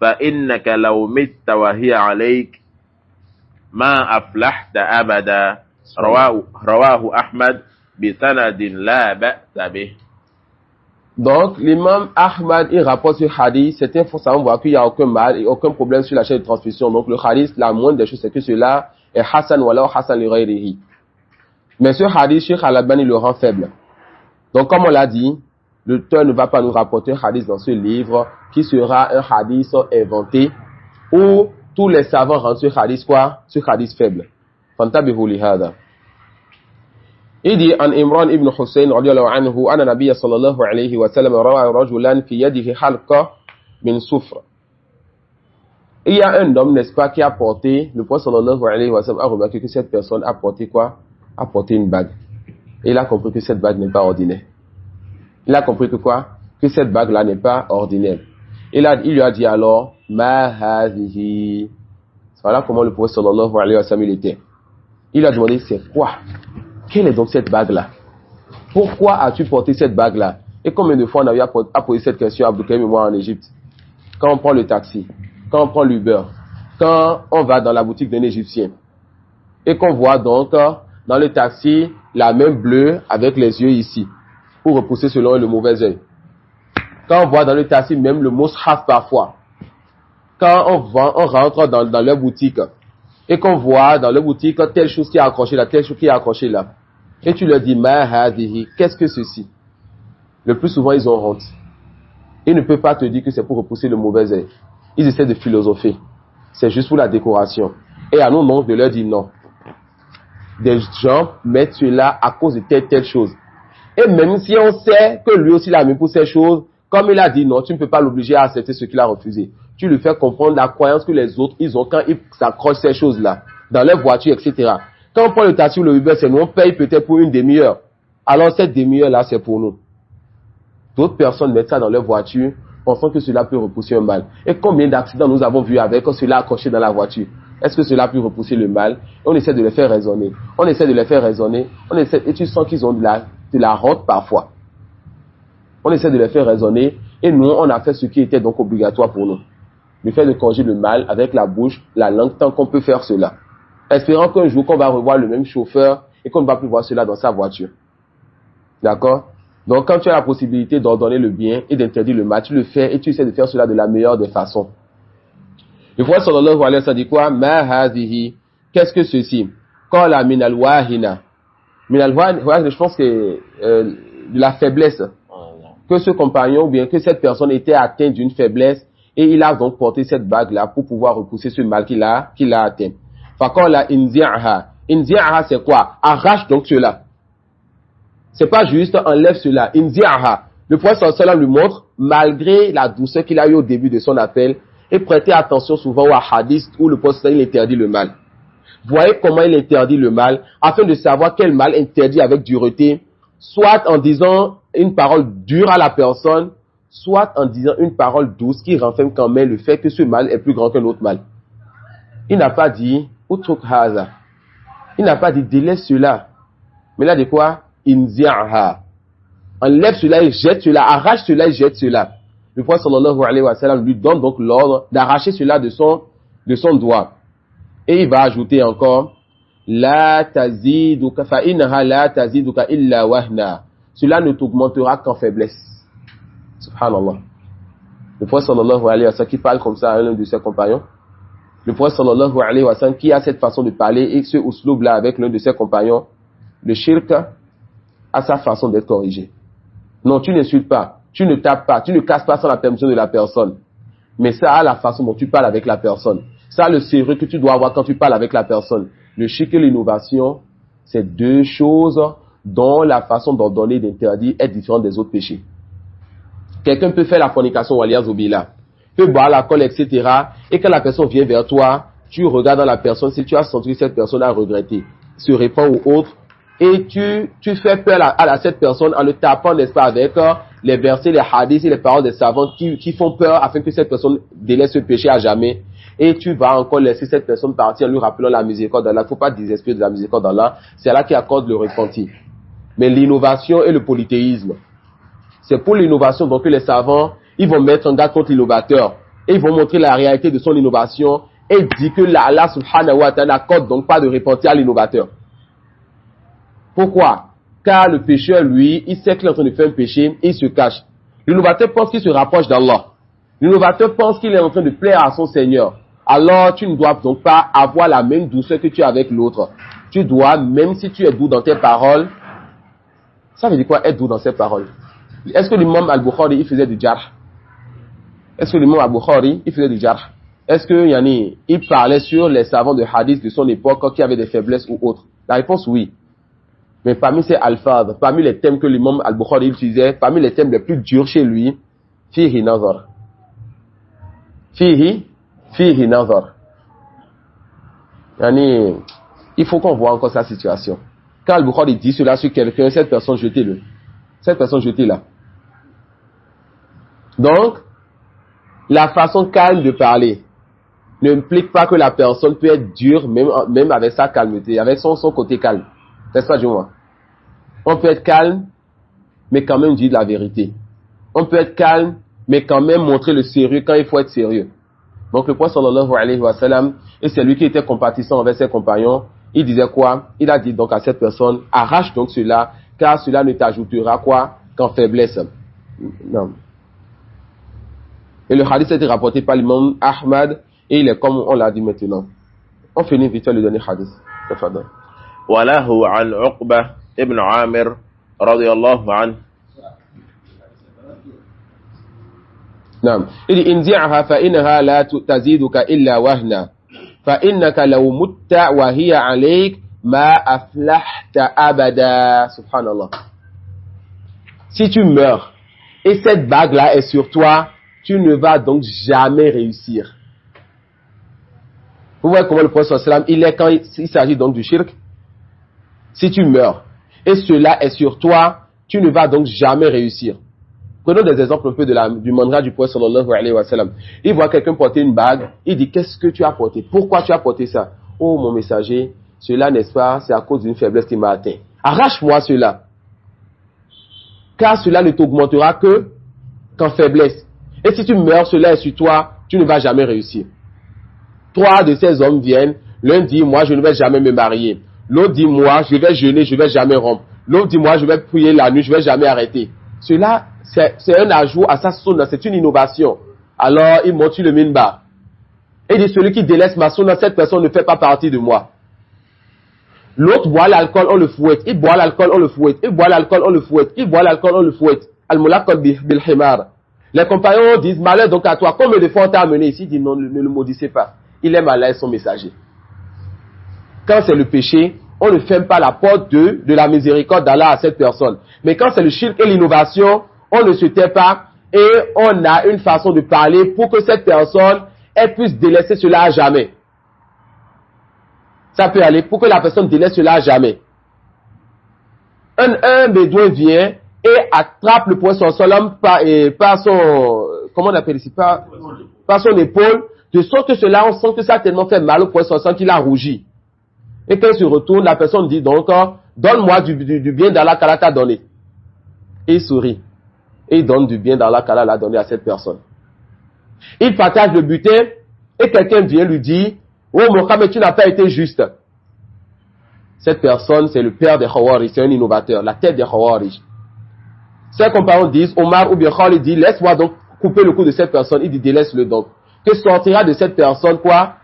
فإنك لو مت وهي عليك ما أفلحت أبدا. رواه أحمد بسند لا بأس به. Donc, l'imam Ahmad, il rapporte ce hadith. Certains faut savoir qu'il n'y a aucun mal et aucun problème sur la chaîne de transmission. Donc, le hadith, la moindre des choses, c'est que cela est Hassan ou alors Hassan li-ghayrihi. Mais ce hadith, Cheikh Al-Albani le rend faible. Donc, comme on l'a dit, l'auteur ne va pas nous rapporter un hadith dans ce livre qui sera un hadith inventé où tous les savants rendent ce hadith quoi? Ce hadith faible. Fantabihu li hada. Il dit en Imran ibn Hussein radiyallahu anhu anna nabiyya sallallahu alayhi wa sallam ra'a rajulan fi yadihi halqa min soufre. Il y a un homme, n'est-ce pas, qui a porté, le prophète sallallahu alayhi wa sallam a remarqué que cette personne a porté quoi? A porté une bague. Et il a compris que cette bague n'est pas ordinaire. Il a compris que quoi? Que cette bague-là n'est pas ordinaire. Il lui a dit alors, ma hadhihi. Voilà comment le prophète sallallahu alayhi wa sallam il était. Il a demandé, c'est quoi? Quelle est donc cette bague-là? Pourquoi as-tu porté cette bague-là? Et combien de fois on a posé cette question à Abdoukarim et moi en Égypte? Quand on prend le taxi, quand on prend l'Uber, quand on va dans la boutique d'un Égyptien, et qu'on voit donc dans le taxi la main bleue avec les yeux ici, pour repousser selon le mauvais œil. Quand on voit dans le taxi même le mushaf parfois, quand on rentre dans leur boutique, et qu'on voit dans leur boutique telle chose qui est accrochée là, telle chose qui est accrochée là, et tu leur dis, ma hadihi, qu'est-ce que ceci? Le plus souvent, ils ont honte. Ils ne peuvent pas te dire que c'est pour repousser le mauvais œil. Ils essaient de philosopher. C'est juste pour la décoration. Et à nous, non, de leur dire non. Des gens mettent cela à cause de telle chose. Et même si on sait que lui aussi l'a mis pour ces choses, comme il a dit non, tu ne peux pas l'obliger à accepter ce qu'il a refusé. Tu lui fais comprendre la croyance que les autres, ils ont quand ils s'accrochent ces choses-là, dans leur voiture, etc. Quand on prend le taxi ou le Uber, c'est nous, on paye peut-être pour une demi-heure. Alors cette demi-heure-là, c'est pour nous. D'autres personnes mettent ça dans leur voiture, pensant que cela peut repousser un mal. Et combien d'accidents nous avons vus avec cela accroché dans la voiture? Est-ce que cela peut repousser le mal? Et on essaie de les faire raisonner. On essaie de les faire raisonner. Et tu sens qu'ils ont de la honte parfois. On essaie de les faire raisonner. Et nous, on a fait ce qui était donc obligatoire pour nous. Le fait de corriger le mal avec la bouche, la langue, tant qu'on peut faire cela. Espérant qu'un jour, qu'on va revoir le même chauffeur et qu'on ne va plus voir cela dans sa voiture. D'accord? Donc, quand tu as la possibilité d'ordonner le bien et d'interdire le mal, tu le fais et tu essaies de faire cela de la meilleure des façons. Le prophète sallallahu alayhi wa sallam dit quoi? Ma hadhihi. Qu'est-ce que ceci? Qala min al-wahina. Min al-wahina, je pense que de la faiblesse. Que ce compagnon, ou bien que cette personne était atteinte d'une faiblesse et il a donc porté cette bague-là pour pouvoir repousser ce mal qu'il a atteint. Faqala inzi'aha. Inzi'aha, c'est quoi? Arrache donc cela. C'est pas juste enlève cela. Inzi'aha. Le prophète sallallahu alayhi wa sallam lui montre, malgré la douceur qu'il a eu au début de son appel, et prêtez attention souvent au hadith où le prophète il interdit le mal. Voyez comment il interdit le mal, afin de savoir quel mal interdit avec dureté, soit en disant une parole dure à la personne, soit en disant une parole douce qui renferme quand même le fait que ce mal est plus grand qu'un autre mal. Il n'a pas dit utruk haza. Il n'a pas dit délaisse cela. Mais là de quoi? Inzi'aha. Enlève cela et jette cela, arrache cela et jette cela. Le prophète sallallahu alayhi wa sallam lui donne donc l'ordre d'arracher cela de son doigt. Et il va ajouter encore, la taziduka fa innaha la taziduka illa wahna. Cela ne t'augmentera qu'en faiblesse. Subhanallah. Le prophète sallallahu alayhi wa sallam qui parle comme ça à l'un de ses compagnons. Le prophète sallallahu alayhi wa sallam qui a cette façon de parler et ce usloub là avec l'un de ses compagnons. Le shirk a sa façon d'être corrigé. Non, tu n'insultes pas. Tu ne tapes pas, tu ne casses pas sans la permission de la personne. Mais ça a la façon dont tu parles avec la personne. Ça a le sérieux que tu dois avoir quand tu parles avec la personne. Le shirk et l'innovation, c'est deux choses dont la façon d'ordonner et d'interdire est différente des autres péchés. Quelqu'un peut faire la fornication ou alias obila. peut boire l'alcool, etc. Et quand la personne vient vers toi, tu regardes dans la personne, si tu as senti que cette personne a regretté, se répand ou autre, et tu fais peur à cette personne en le tapant, n'est-ce pas, avec les versets, les hadiths et les paroles des savants qui font peur afin que cette personne délaisse ce péché à jamais. Et tu vas encore laisser cette personne partir en lui rappelant la miséricorde d'Allah. Il ne faut pas désespérer de la miséricorde d'Allah. C'est Allah qui accorde le repenti. Mais l'innovation et le polythéisme, c'est pour l'innovation donc que les savants, ils vont mettre en garde contre l'innovateur. Et ils vont montrer la réalité de son innovation et dire que Allah subhanahu wa ta'ala n'accorde donc pas de repenti à l'innovateur. Pourquoi? Car le pécheur, lui, il sait qu'il est en train de faire un péché, il se cache. L'innovateur pense qu'il se rapproche d'Allah. L'innovateur pense qu'il est en train de plaire à son Seigneur. Alors, tu ne dois donc pas avoir la même douceur que tu as avec l'autre. Tu dois, même si tu es doux dans tes paroles, ça veut dire quoi, être doux dans ses paroles? Est-ce que l'imam al-Bukhari, il faisait du jarh? Est-ce que l'imam al-Bukhari, il faisait du jarh? Est-ce que, il parlait sur les savants de hadith de son époque qui avaient des faiblesses ou autres? La réponse, oui. Mais parmi ces alphades, parmi les thèmes que l'imam al-Bukhari utilisait, parmi les thèmes les plus durs chez lui, fihi nazar. Fihi nazar. Il faut qu'on voit encore sa situation. Quand al-Bukhari dit cela sur quelqu'un, cette personne, jetez-le. Cette personne, jetez-la. Donc, la façon calme de parler n'implique pas que la personne peut être dure, même avec sa calmeté, avec son côté calme. C'est ça, dis-moi. On peut être calme, mais quand même dire la vérité. On peut être calme, mais quand même montrer le sérieux quand il faut être sérieux. Donc le prophète sallallahu alayhi wa sallam, et c'est lui qui était compatissant avec ses compagnons, il disait quoi? Il a dit donc à cette personne, arrache donc cela, car cela ne t'ajoutera quoi? Qu'en faiblesse. Non. Et le hadith a été rapporté par l'imam Ahmad, et il est comme on l'a dit maintenant. On finit vite fait le dernier hadith. وله عن عقبة ابن عامر رضي الله عنه. نعم. إذ انزعها فإنها لا تزيدك إلا وهنا فإنك لو مت وهي عليك ما أفلحت أبدا. Subhanallah. Si tu meurs et cette bague-là est sur toi, tu ne vas donc jamais réussir. Vous voyez comment le prophète sallam, il est quand il s'agit donc du shirk. Si tu meurs et cela est sur toi, tu ne vas donc jamais réussir. Prenons des exemples un peu du mantra du prophète sallallahu alayhi wa sallam. Il voit quelqu'un porter une bague, il dit qu'est-ce que tu as porté? Pourquoi tu as porté ça? Oh mon messager, cela n'est-ce pas, c'est à cause d'une faiblesse qui m'a atteint. Arrache-moi cela. Car cela ne t'augmentera qu'en faiblesse. Et si tu meurs, cela est sur toi, tu ne vas jamais réussir. 3 de ces hommes viennent, l'un dit moi je ne vais jamais me marier. L'autre dit, moi, je vais jeûner, je vais jamais rompre. L'autre dit, moi, je vais prier la nuit, je vais jamais arrêter. Cela, c'est un ajout à sa sunna, c'est une innovation. Alors, il monte sur le minbar. Et il dit, celui qui délaisse ma sunna, cette personne ne fait pas partie de moi. L'autre boit l'alcool, on le fouette. Il boit l'alcool, on le fouette. Il boit l'alcool, on le fouette. Il boit l'alcool, on le fouette. Al-mulaqad bil himar. Les compagnons disent, malheur donc à toi, combien de fois on t'a amené ici? Il dit, non, ne le maudissez pas. Il aime Allah et son messager. Quand c'est le péché, on ne ferme pas la porte de la miséricorde d'Allah à cette personne. Mais quand c'est le shirk et l'innovation, on ne se tait pas et on a une façon de parler pour que cette personne elle puisse délaisser cela à jamais. Ça peut aller pour que la personne délaisse cela à jamais. Un bédouin vient et attrape le prophète sallam par son, comment on appelle ici, par son épaule, de sorte que cela, on sent que ça a tellement fait mal au prophète sallam qu'il a rougi. Et quand il se retourne, la personne dit donc, donne-moi du bien d'Allah qu'Allah t'a donné. Et il sourit. Et il donne du bien d'Allah qu'Allah l'a donné à cette personne. Il partage le butin et quelqu'un vient lui dire, oh Mohamed, tu n'as pas été juste. Cette personne, c'est le père des Khawarij, c'est un innovateur, la tête des Khawarij. Ses compagnons disent, Omar ou bien Khalid dit, laisse-moi donc couper le cou de cette personne. Il dit, délaisse-le donc. Que sortira de cette personne quoi?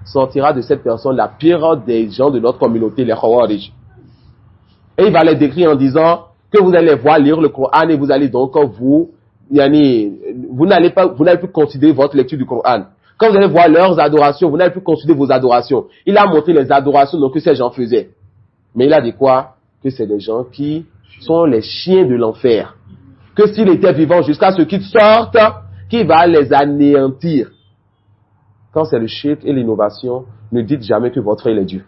Sortira de cette personne la pire des gens de notre communauté, les Khawarij. Et il va les décrire en disant que vous allez voir lire le Coran et vous allez donc vous n'allez plus considérer votre lecture du Coran. Quand vous allez voir leurs adorations, vous n'allez plus considérer vos adorations. Il a montré les adorations donc, que ces gens faisaient. Mais il a dit quoi? Que c'est des gens qui sont les chiens de l'enfer. Que s'il était vivant jusqu'à ce qu'ils sortent, qui va les anéantir. Quand c'est le shirk et l'innovation, ne dites jamais que votre il est dur.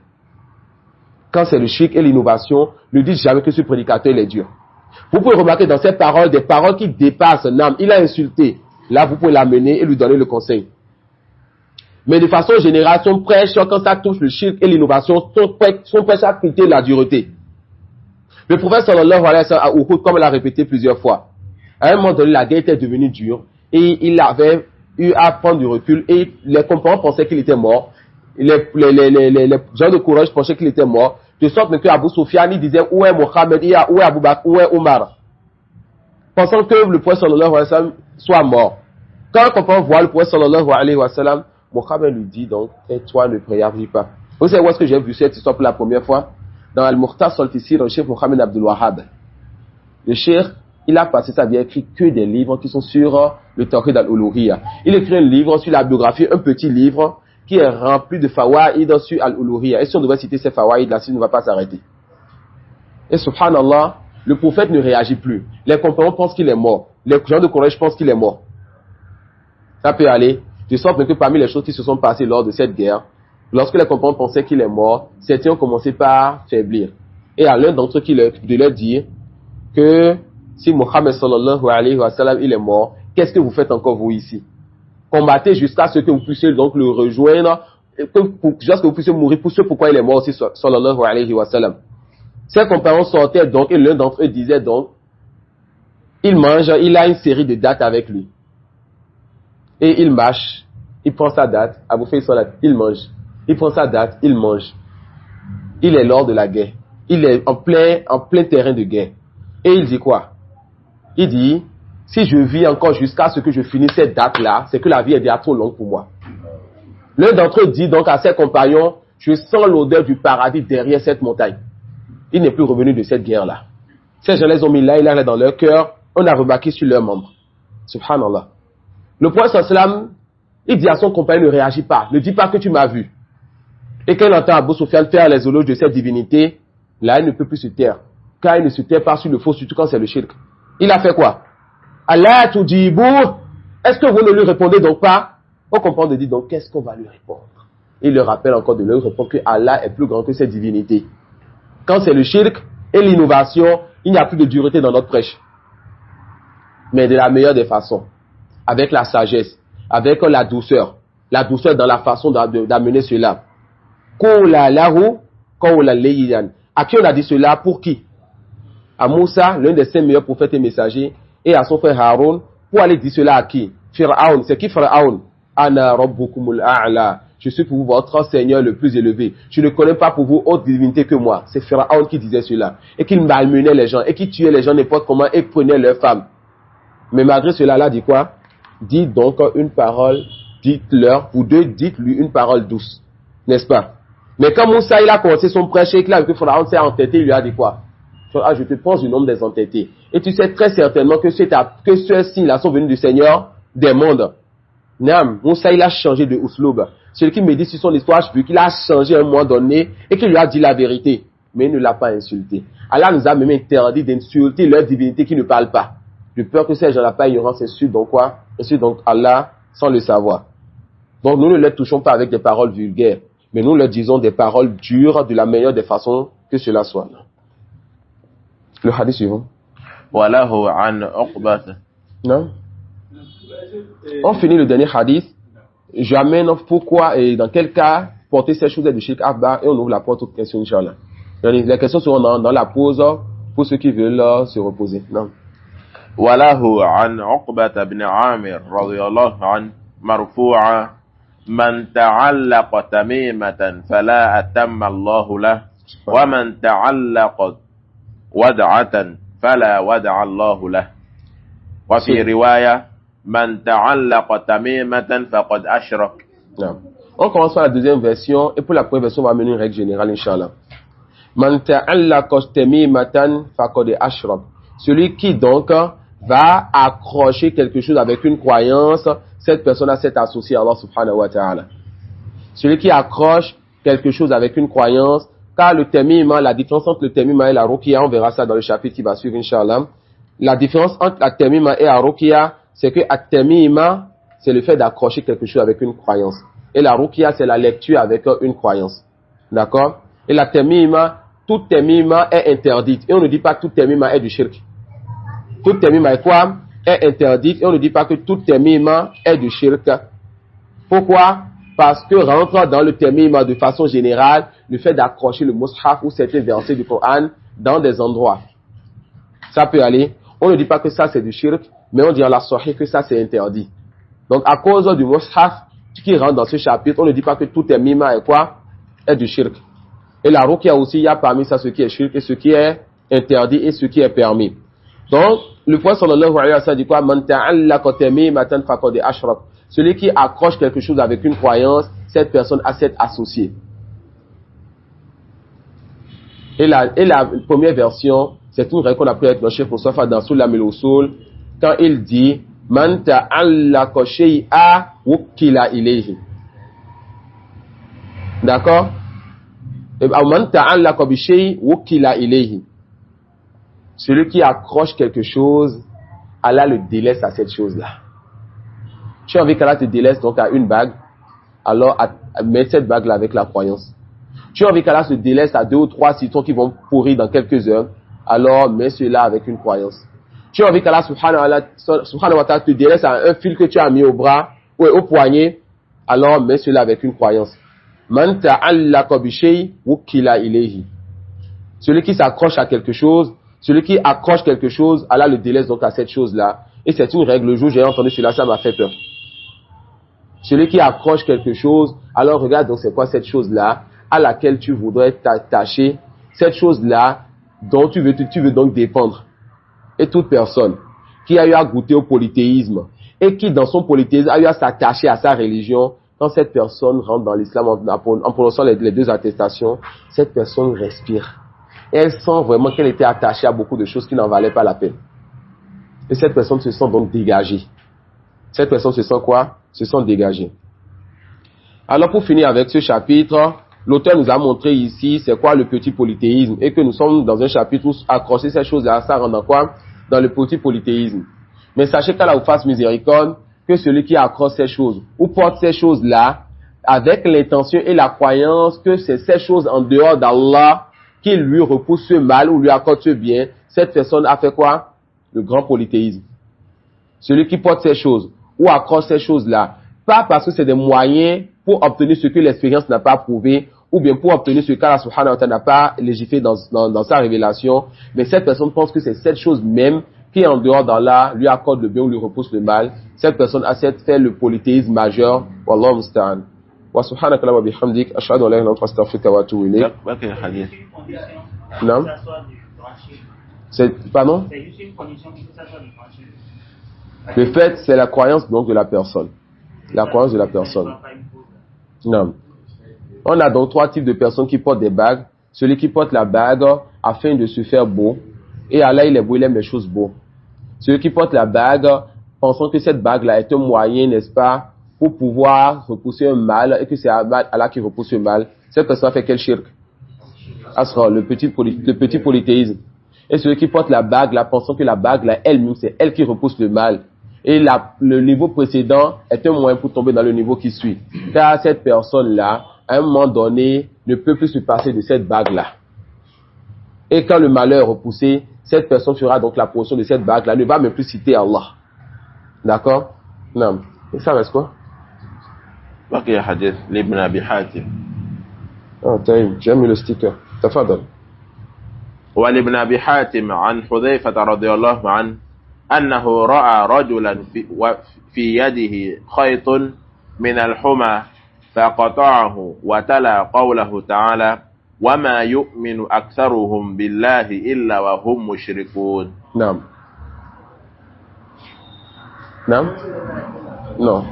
Quand c'est le shirk et l'innovation, ne dites jamais que ce prédicateur il est dur. Vous pouvez remarquer dans ces paroles, des paroles qui dépassent l'âme. Il a insulté. Là, vous pouvez l'amener et lui donner le conseil. Mais de façon générale, son prêche, quand ça touche le shirk et l'innovation, son prêche a quitter la dureté. Le prophète sallallahu alayhi wa sallam à Uhud, comme il l'a répété plusieurs fois, à un moment donné, la guerre était devenue dure et il avait eu à prendre du recul et les compagnons pensaient qu'il était mort. Les gens de courage pensaient qu'il était mort. De sorte que Abu Sufyan disait où est Mohammed, où est Abu Bakr, où est Omar, pensant que le prophète sallallahu alayhi wa sallam soit mort. Quand un compagnon voit le prophète sallallahu alayhi wa sallam, Mohammed lui dit donc, tais-toi, ne préagis pas. Vous savez où est-ce que j'ai vu cette histoire pour la première fois? Dans Al-Mukhtasar al-Tafsir, le cheikh Mohammed Abdul Wahhab. Le cheikh, il a passé sa vie à écrire que des livres qui sont sur le Tawhid al-Uluhiyya. Il écrit un livre sur la biographie, un petit livre qui est rempli de fawaïd sur al-Uluhiyya. Et si on devait citer ces fawaïd là, il ne va pas s'arrêter. Et subhanallah, le prophète ne réagit plus. Les compagnons pensent qu'il est mort. Les gens de Quraysh pensent qu'il est mort. Ça peut aller. De sorte que parmi les choses qui se sont passées lors de cette guerre, lorsque les compagnons pensaient qu'il est mort, certains ont commencé par faiblir. Et à l'un d'entre eux de leur dire que si Mohammed sallallahu alayhi wa sallam il est mort, qu'est-ce que vous faites encore vous ici? Combattez jusqu'à ce que vous puissiez donc le rejoindre, jusqu'à ce que vous puissiez mourir pour ce pourquoi il est mort aussi sallallahu alayhi wa sallam. Ces compagnons sortaient donc et l'un d'entre eux disait donc, il mange, il a une série de dates avec lui. Et il marche, il prend sa date, Abu Faïd Salat, il mange. Il prend sa date, il mange. Il est lors de la guerre. Il est en plein terrain de guerre. Et il dit quoi? Il dit, si je vis encore jusqu'à ce que je finisse cette date-là, c'est que la vie est déjà trop longue pour moi. L'un d'entre eux dit donc à ses compagnons, je sens l'odeur du paradis derrière cette montagne. Il n'est plus revenu de cette guerre-là. Ces gens les ont mis là, il est dans leur cœur, on a remarqué sur leurs membres. Subhanallah. Le prophète sallam, il dit à son compagnon, ne réagis pas, ne dis pas que tu m'as vu. Et quand il entend Abu Sufyan faire les éloges de cette divinité, là, il ne peut plus se taire. Car il ne se taire pas sur le faux, surtout quand c'est le shirk. Il a fait quoi? Allah tujibu, est-ce que vous ne lui répondez donc pas? On comprend de dire donc, qu'est-ce qu'on va lui répondre? Il leur rappelle encore de leur répondre que Allah est plus grand que cette divinité. Quand c'est le shirk et l'innovation, il n'y a plus de dureté dans notre prêche. Mais de la meilleure des façons. Avec la sagesse, avec la douceur dans la façon d'amener cela. À qui on a dit cela? Pour qui? À Moussa, l'un des 5 meilleurs prophètes et messagers, et à son frère Haroun, pour aller dire cela à qui? Fir'aun, c'est qui Fir'aun? Ana rabbukumul a'la. Je suis pour vous votre Seigneur le plus élevé. Je ne connais pas pour vous autre divinité que moi. C'est Fir'aun qui disait cela. Et qu'il malmenait les gens, et qui tuait les gens n'importe comment, et prenait leurs femmes. Mais malgré cela, là, dit quoi? Dites donc une parole, dites-leur, vous deux, dites-lui une parole douce. N'est-ce pas? Mais quand Moussa, il a commencé son prêche, et que Pharaon s'est entêté, il lui a dit quoi? Ah, je te pense du nombre des entêtés. Et tu sais très certainement que ceux signes-là sont venus du Seigneur des mondes. Nam, Moussa, il a changé de Ousloub. Celui qui me dit sur son histoire, je veux qu'il a changé à un moment donné, et qu'il lui a dit la vérité. Mais il ne l'a pas insulté. Allah nous a même interdit d'insulter leur divinité qui ne parle pas. De peur que ces gens-là pas ignorance, insultent donc quoi? Insultent donc Allah sans le savoir. Donc nous ne les touchons pas avec des paroles vulgaires, mais nous leur disons des paroles dures de la meilleure des façons que cela soit. Le hadith suivant. Non? On finit le dernier hadith. J'amène pourquoi et dans quel cas porter ces choses du shirk akbar et on ouvre la porte aux questions, Inch'Allah. Les questions seront dans la pause pour ceux qui veulent se reposer. Non? وله عن عقبة بن عامر رضي الله عنه مرفوعا من تعلق تميمة فلا أتم الله له ومن تعلق ودعة فلا ودع الله له وفي رواية من تعلق تميمة فقد أشرك. On commence par la deuxième version et pour la première version on va mener une règle générale Inch'Allah. Man ta'allaqa tamimatan faqad ashrak. Celui qui donc va accrocher quelque chose avec une croyance, cette personne-là s'est associée à Allah subhanahu wa ta'ala. Celui qui accroche quelque chose avec une croyance, car le tamima, la différence entre le tamima et la ruqya, on verra ça dans le chapitre qui va suivre, Inch'Allah. La différence entre la tamima et la ruqya, c'est que at-tamima, c'est le fait d'accrocher quelque chose avec une croyance. Et la ruqya, c'est la lecture avec une croyance. D'accord? Et la tamima, toute tamima est interdite. Et on ne dit pas que toute tamima est du shirk. Toute tamima est quoi? Est interdite. Et on ne dit pas que toute tamima est du shirk. Pourquoi? Parce que rentre dans le tamima de façon générale le fait d'accrocher le mushaf ou certains versets du Coran dans des endroits. Ça peut aller. On ne dit pas que ça c'est du shirk, mais on dit à la sahih que ça c'est interdit. Donc à cause du mushaf qui rentre dans ce chapitre, on ne dit pas que tout tamima est quoi? Est du shirk. Et la ruqya aussi, il y a parmi ça ce qui est shirk et ce qui est interdit et ce qui est permis. Donc, le prophète sallallahu alayhi wa sallam dit quoi? Man ta'allaqa tamimatan faqad ashrak. Celui qui accroche quelque chose avec une croyance, cette personne a cette associée. Et la première version, c'est une règle qu'on a pris avec le Cheikh Moustapha dans Sulam al-Usul, quand il dit Man ta'allaqa shay'a wukkila ilayhi. D'accord? Celui qui accroche quelque chose, Allah le délaisse à cette chose-là. Tu as envie qu'Allah te délaisse donc à une bague, alors mets cette bague-là avec la croyance. Tu as envie qu'Allah se délaisse à 2 ou 3 citrons qui vont pourrir dans quelques heures, alors mets cela avec une croyance. Tu as envie qu'Allah subhanahu wa ta'ala te délaisse à un fil que tu as mis au bras ou au poignet, alors mets cela avec une croyance. Man ta'allaqa bi shay wukila ilayhi. Celui qui s'accroche à quelque chose, celui qui accroche quelque chose, Allah le délaisse donc à cette chose-là. Et c'est une règle. Le jour où j'ai entendu cela, ça m'a fait peur. Celui qui accroche quelque chose, alors regarde donc c'est quoi cette chose-là à laquelle tu voudrais t'attacher, cette chose-là dont tu veux donc dépendre. Et toute personne qui a eu à goûter au polythéisme et qui dans son polythéisme a eu à s'attacher à sa religion, quand cette personne rentre dans l'islam en prononçant les 2 attestations, cette personne respire. Et elle sent vraiment qu'elle était attachée à beaucoup de choses qui n'en valaient pas la peine. Et cette personne se sent donc dégagée. Cette personne se sent quoi? Se sent dégagée. Alors pour finir avec ce chapitre, l'auteur nous a montré ici c'est quoi le petit polythéisme et que nous sommes dans un chapitre où accrocher ces choses-là, ça rentre dans quoi? Dans le petit polythéisme. Mais sachez qu'Allah vous fasse miséricorde, que celui qui accroche ces choses ou porte ces choses-là avec l'intention et la croyance que c'est ces choses en dehors d'Allah qui lui repousse ce mal ou lui accorde ce bien, cette personne a fait quoi? Le grand polythéisme. Celui qui porte ces choses ou accroche ces choses-là, pas parce que c'est des moyens pour obtenir ce que l'expérience n'a pas prouvé ou bien pour obtenir ce qu'Allah subhanahu wa ta'ala n'a pas légiféré dans sa révélation, mais cette personne pense que c'est cette chose même qui en dehors d'Allah lui accorde le bien ou lui repousse le mal. Cette personne a fait le polythéisme majeur. Wallahu musta'an. Wa subhanaka wa bihamdik ashhadu an la ilaha illa anta astaghfiruka wa atubu ilayk. Non. Pardon? C'est juste une condition qu'il faut que ça soit du franchise. Le fait, c'est la croyance donc de la personne. La croyance de la personne. Non. On a donc 3 types de personnes qui portent des bagues. Celui qui porte la bague afin de se faire beau. Et Allah, il est beau, il aime les choses beaux. Celui qui porte la bague, pensant que cette bague-là est un moyen, n'est-ce pas, pour pouvoir repousser un mal, et que c'est Allah qui repousse le mal. Cette personne a fait quel shirk? Asra, le petit polythéisme. Et celui qui porte la bague, là, pensant que la bague, là, elle-même, c'est elle qui repousse le mal. Et le niveau précédent est un moyen pour tomber dans le niveau qui suit. Car cette personne-là, à un moment donné, ne peut plus se passer de cette bague-là. Et quand le malheur est repoussé, cette personne fera donc la portion de cette bague-là, ne va même plus citer Allah. D'accord? Non. Et ça reste quoi? بقي حديث لابن أبي حاتم. طيب جميل الستيكر تفضل. ولابن أبي حاتم عن حذيفة رضي الله عنه أنه رأى رجلا في يده خيط من الحمى فقطعه وتلا قوله تعالى وما يؤمن أكثرهم بالله إلا وهم مشركون. نعم. نعم. Non.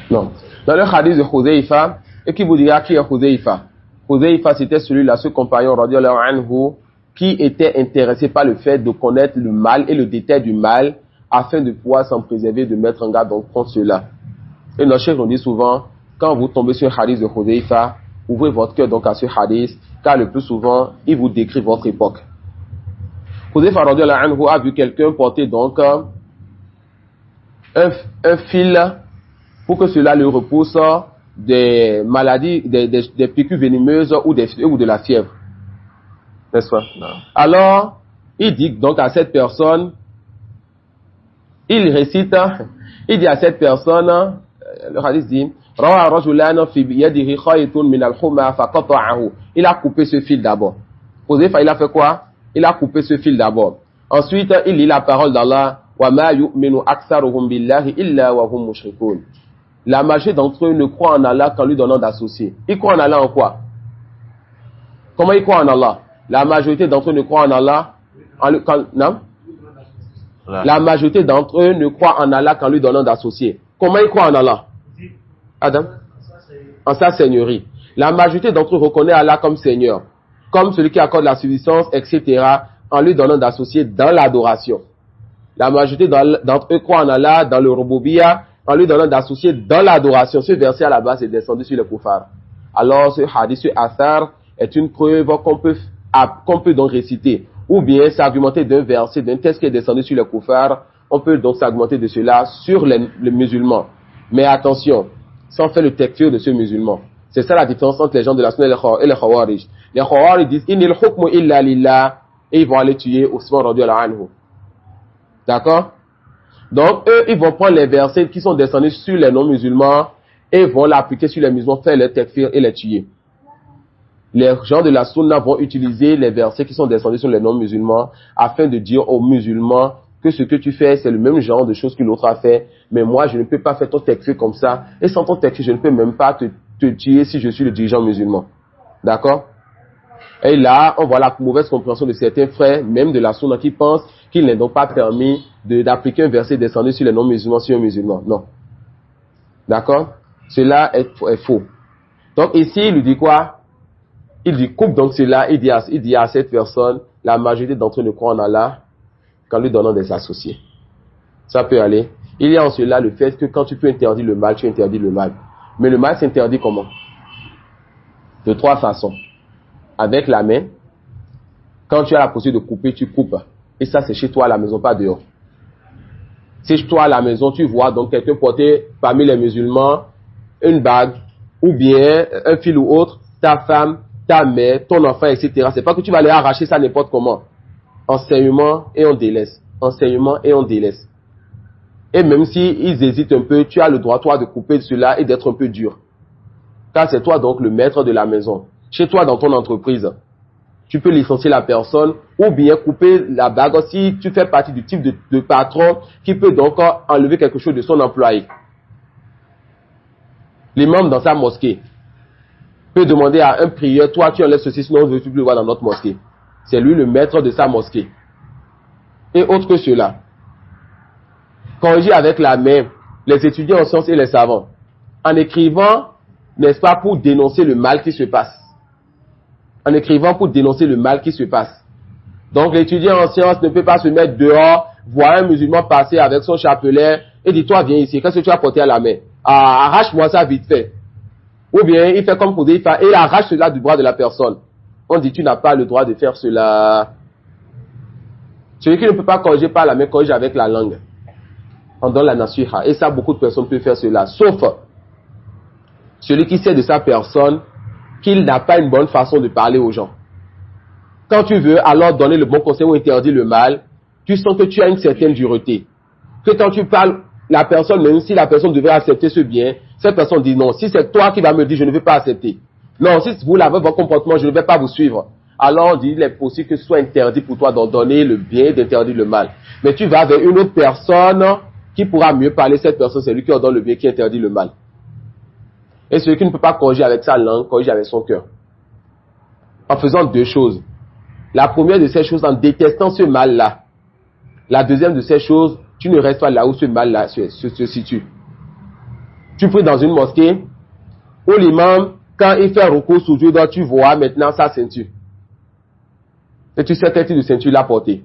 Non. Dans le hadith de Huzaifa, et qui vous dira qui est Huzaifa? Huzaifa, c'était celui-là, ce compagnon radiyallahu anhu, qui était intéressé par le fait de connaître le mal et le détail du mal, afin de pouvoir s'en préserver, de mettre en garde donc contre cela. Et notre chef nous dit souvent, quand vous tombez sur le hadith de Huzaifa, ouvrez votre cœur donc à ce hadith, car le plus souvent, il vous décrit votre époque. Hudayfa radiyallahu anhu a vu quelqu'un porter donc un fil pour que cela lui repousse des maladies, des piqûres venimeuses ou de la fièvre. N'est-ce pas? Non. Alors, il dit donc à cette personne, il récite, il dit à cette personne, le hadith dit, il a coupé ce fil d'abord. Hudayfa, il a fait quoi? Il a coupé ce fil d'abord. Ensuite, il lit la parole d'Allah. La majorité d'entre eux ne croient en Allah qu'en lui donnant d'associés. Ils croient en Allah en quoi? Comment ils croient en Allah? La majorité d'entre eux ne croient en Allah non? La majorité d'entre eux ne croient en Allah qu'en lui donnant d'associés. Comment ils croient en Allah? Adam? En sa seigneurie. La majorité d'entre eux reconnaît Allah comme Seigneur, comme celui qui accorde la subsistance, etc., en lui donnant d'associés dans l'adoration. La majorité d'entre eux croient en Allah, dans le Rububiyya, en lui donnant d'associés dans l'adoration. Ce verset à la base est descendu sur les koufars. Alors ce hadith, ce athar, est une preuve qu'on peut donc réciter. Ou bien s'argumenter d'un verset, d'un texte qui est descendu sur les koufars. On peut donc s'argumenter de cela sur les musulmans. Mais attention, sans faire le takfir de ce musulman. C'est ça la différence entre les gens de la Sunna et les Khawarij. Les Khawarij disent Innil hukmu illa lillah, et ils vont aller tuer Ousmane radiyallahu anhu. D'accord? Donc eux, ils vont prendre les versets qui sont descendus sur les non-musulmans et vont l'appliquer sur les musulmans, faire le takfir et les tuer. Les gens de la Sunna vont utiliser les versets qui sont descendus sur les non-musulmans afin de dire aux musulmans que ce que tu fais, c'est le même genre de choses que l'autre a fait, mais moi, je ne peux pas faire ton takfir comme ça, et sans ton takfir, je ne peux même pas te tuer si je suis le dirigeant musulman. D'accord? Et là, on voit la mauvaise compréhension de certains frères, même de la Sunna, qui pensent qu'il n'est donc pas permis d'appliquer un verset descendu sur les non-musulmans sur un musulman. Non. D'accord? Cela est faux. Donc ici, il lui dit quoi? Il dit coupe donc cela, il dit à cette personne, la majorité d'entre eux ne croient en Allah qu'en lui donnant des associés. Ça peut aller. Il y a en cela le fait que quand tu peux interdire le mal, tu interdis le mal. Mais le mal s'interdit comment? De trois façons. Avec la main, quand tu as la possibilité de couper, tu coupes. Et ça, c'est chez toi à la maison, pas dehors. Si chez toi à la maison, tu vois donc quelqu'un porter parmi les musulmans une bague, ou bien un fil ou autre, ta femme, ta mère, ton enfant, etc. C'est pas que tu vas aller arracher ça n'importe comment. Enseignement et on délaisse. Enseignement et on délaisse. Et même si ils hésitent un peu, tu as le droit, toi, de couper cela et d'être un peu dur. Car c'est toi donc le maître de la maison. Chez toi, dans ton entreprise, tu peux licencier la personne ou bien couper la bague si tu fais partie du type de patron qui peut donc enlever quelque chose de son employé. L'imam dans sa mosquée peut demander à un prieur, toi tu enlèves ceci, sinon on ne veut plus le voir dans notre mosquée. C'est lui le maître de sa mosquée. Et autre que cela, corriger avec la main les étudiants en sciences et les savants, en écrivant, n'est-ce pas, pour dénoncer le mal qui se passe. En écrivant pour dénoncer le mal qui se passe. Donc l'étudiant en sciences ne peut pas se mettre dehors, voir un musulman passer avec son chapelet et dit toi viens ici, qu'est-ce que tu as porté à la main? Arrache-moi ça vite fait. Ou bien il fait comme pour dire, et il arrache cela du bras de la personne. On dit tu n'as pas le droit de faire cela. Celui qui ne peut pas corriger par la main, corrige avec la langue. On donne la nasiha. Et ça, beaucoup de personnes peuvent faire cela. Sauf celui qui sait de sa personne qu'il n'a pas une bonne façon de parler aux gens. Quand tu veux alors donner le bon conseil ou interdire le mal, tu sens que tu as une certaine dureté. Que quand tu parles, la personne, même si la personne devait accepter ce bien, cette personne dit non. Si c'est toi qui vas me dire, je ne veux pas accepter. Non, si vous l'avez votre comportement, je ne vais pas vous suivre. Alors on dit, il est possible que ce soit interdit pour toi d'en donner le bien, d'interdire le mal. Mais tu vas vers une autre personne qui pourra mieux parler. Cette personne, c'est lui qui en donne le bien, qui interdit le mal. Et celui qui ne peut pas corriger avec sa langue, corrige avec son cœur. En faisant deux choses. La première de ces choses, en détestant ce mal-là. La deuxième de ces choses, tu ne restes pas là où ce mal-là se situe. Tu pries dans une mosquée, où l'imam, quand il fait recours sur Dieu, tu vois maintenant sa ceinture. Et tu sais quel type de ceinture il a porté.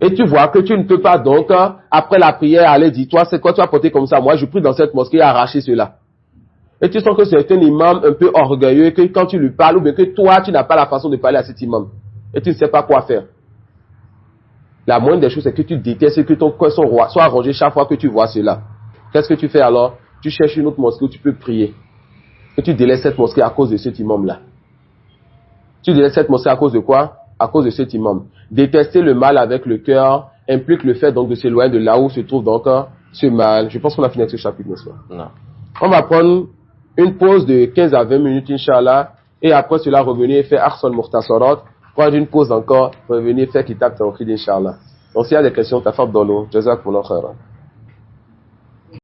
Et tu vois que tu ne peux pas donc, après la prière, aller dire, toi, c'est quoi tu as porté comme ça? Moi, je prie dans cette mosquée et arracher cela. Et tu sens que c'est un imam un peu orgueilleux, que quand tu lui parles, ou bien que toi, tu n'as pas la façon de parler à cet imam. Et tu ne sais pas quoi faire. La moindre des choses, c'est que tu détestes que ton cœur soit arrangé chaque fois que tu vois cela. Qu'est-ce que tu fais alors? Tu cherches une autre mosquée où tu peux prier. Et tu délaisses cette mosquée à cause de cet imam-là. Tu délaisses cette mosquée à cause de quoi? À cause de cet imam. Détester le mal avec le cœur implique le fait donc de s'éloigner de là où se trouve donc ce mal. Je pense qu'on a fini avec ce chapitre, n'est-ce pas? Non. On va prendre une pause de 15 à 20 minutes, Inch'Allah, et après cela revenir et faire Arson Mukhtasarat. Prendre une pause encore, revenir faire Kitab Tawhid, Inch'Allah. Donc s'il y a des questions, t'as fait dans l'eau. Jazakumullah khairan.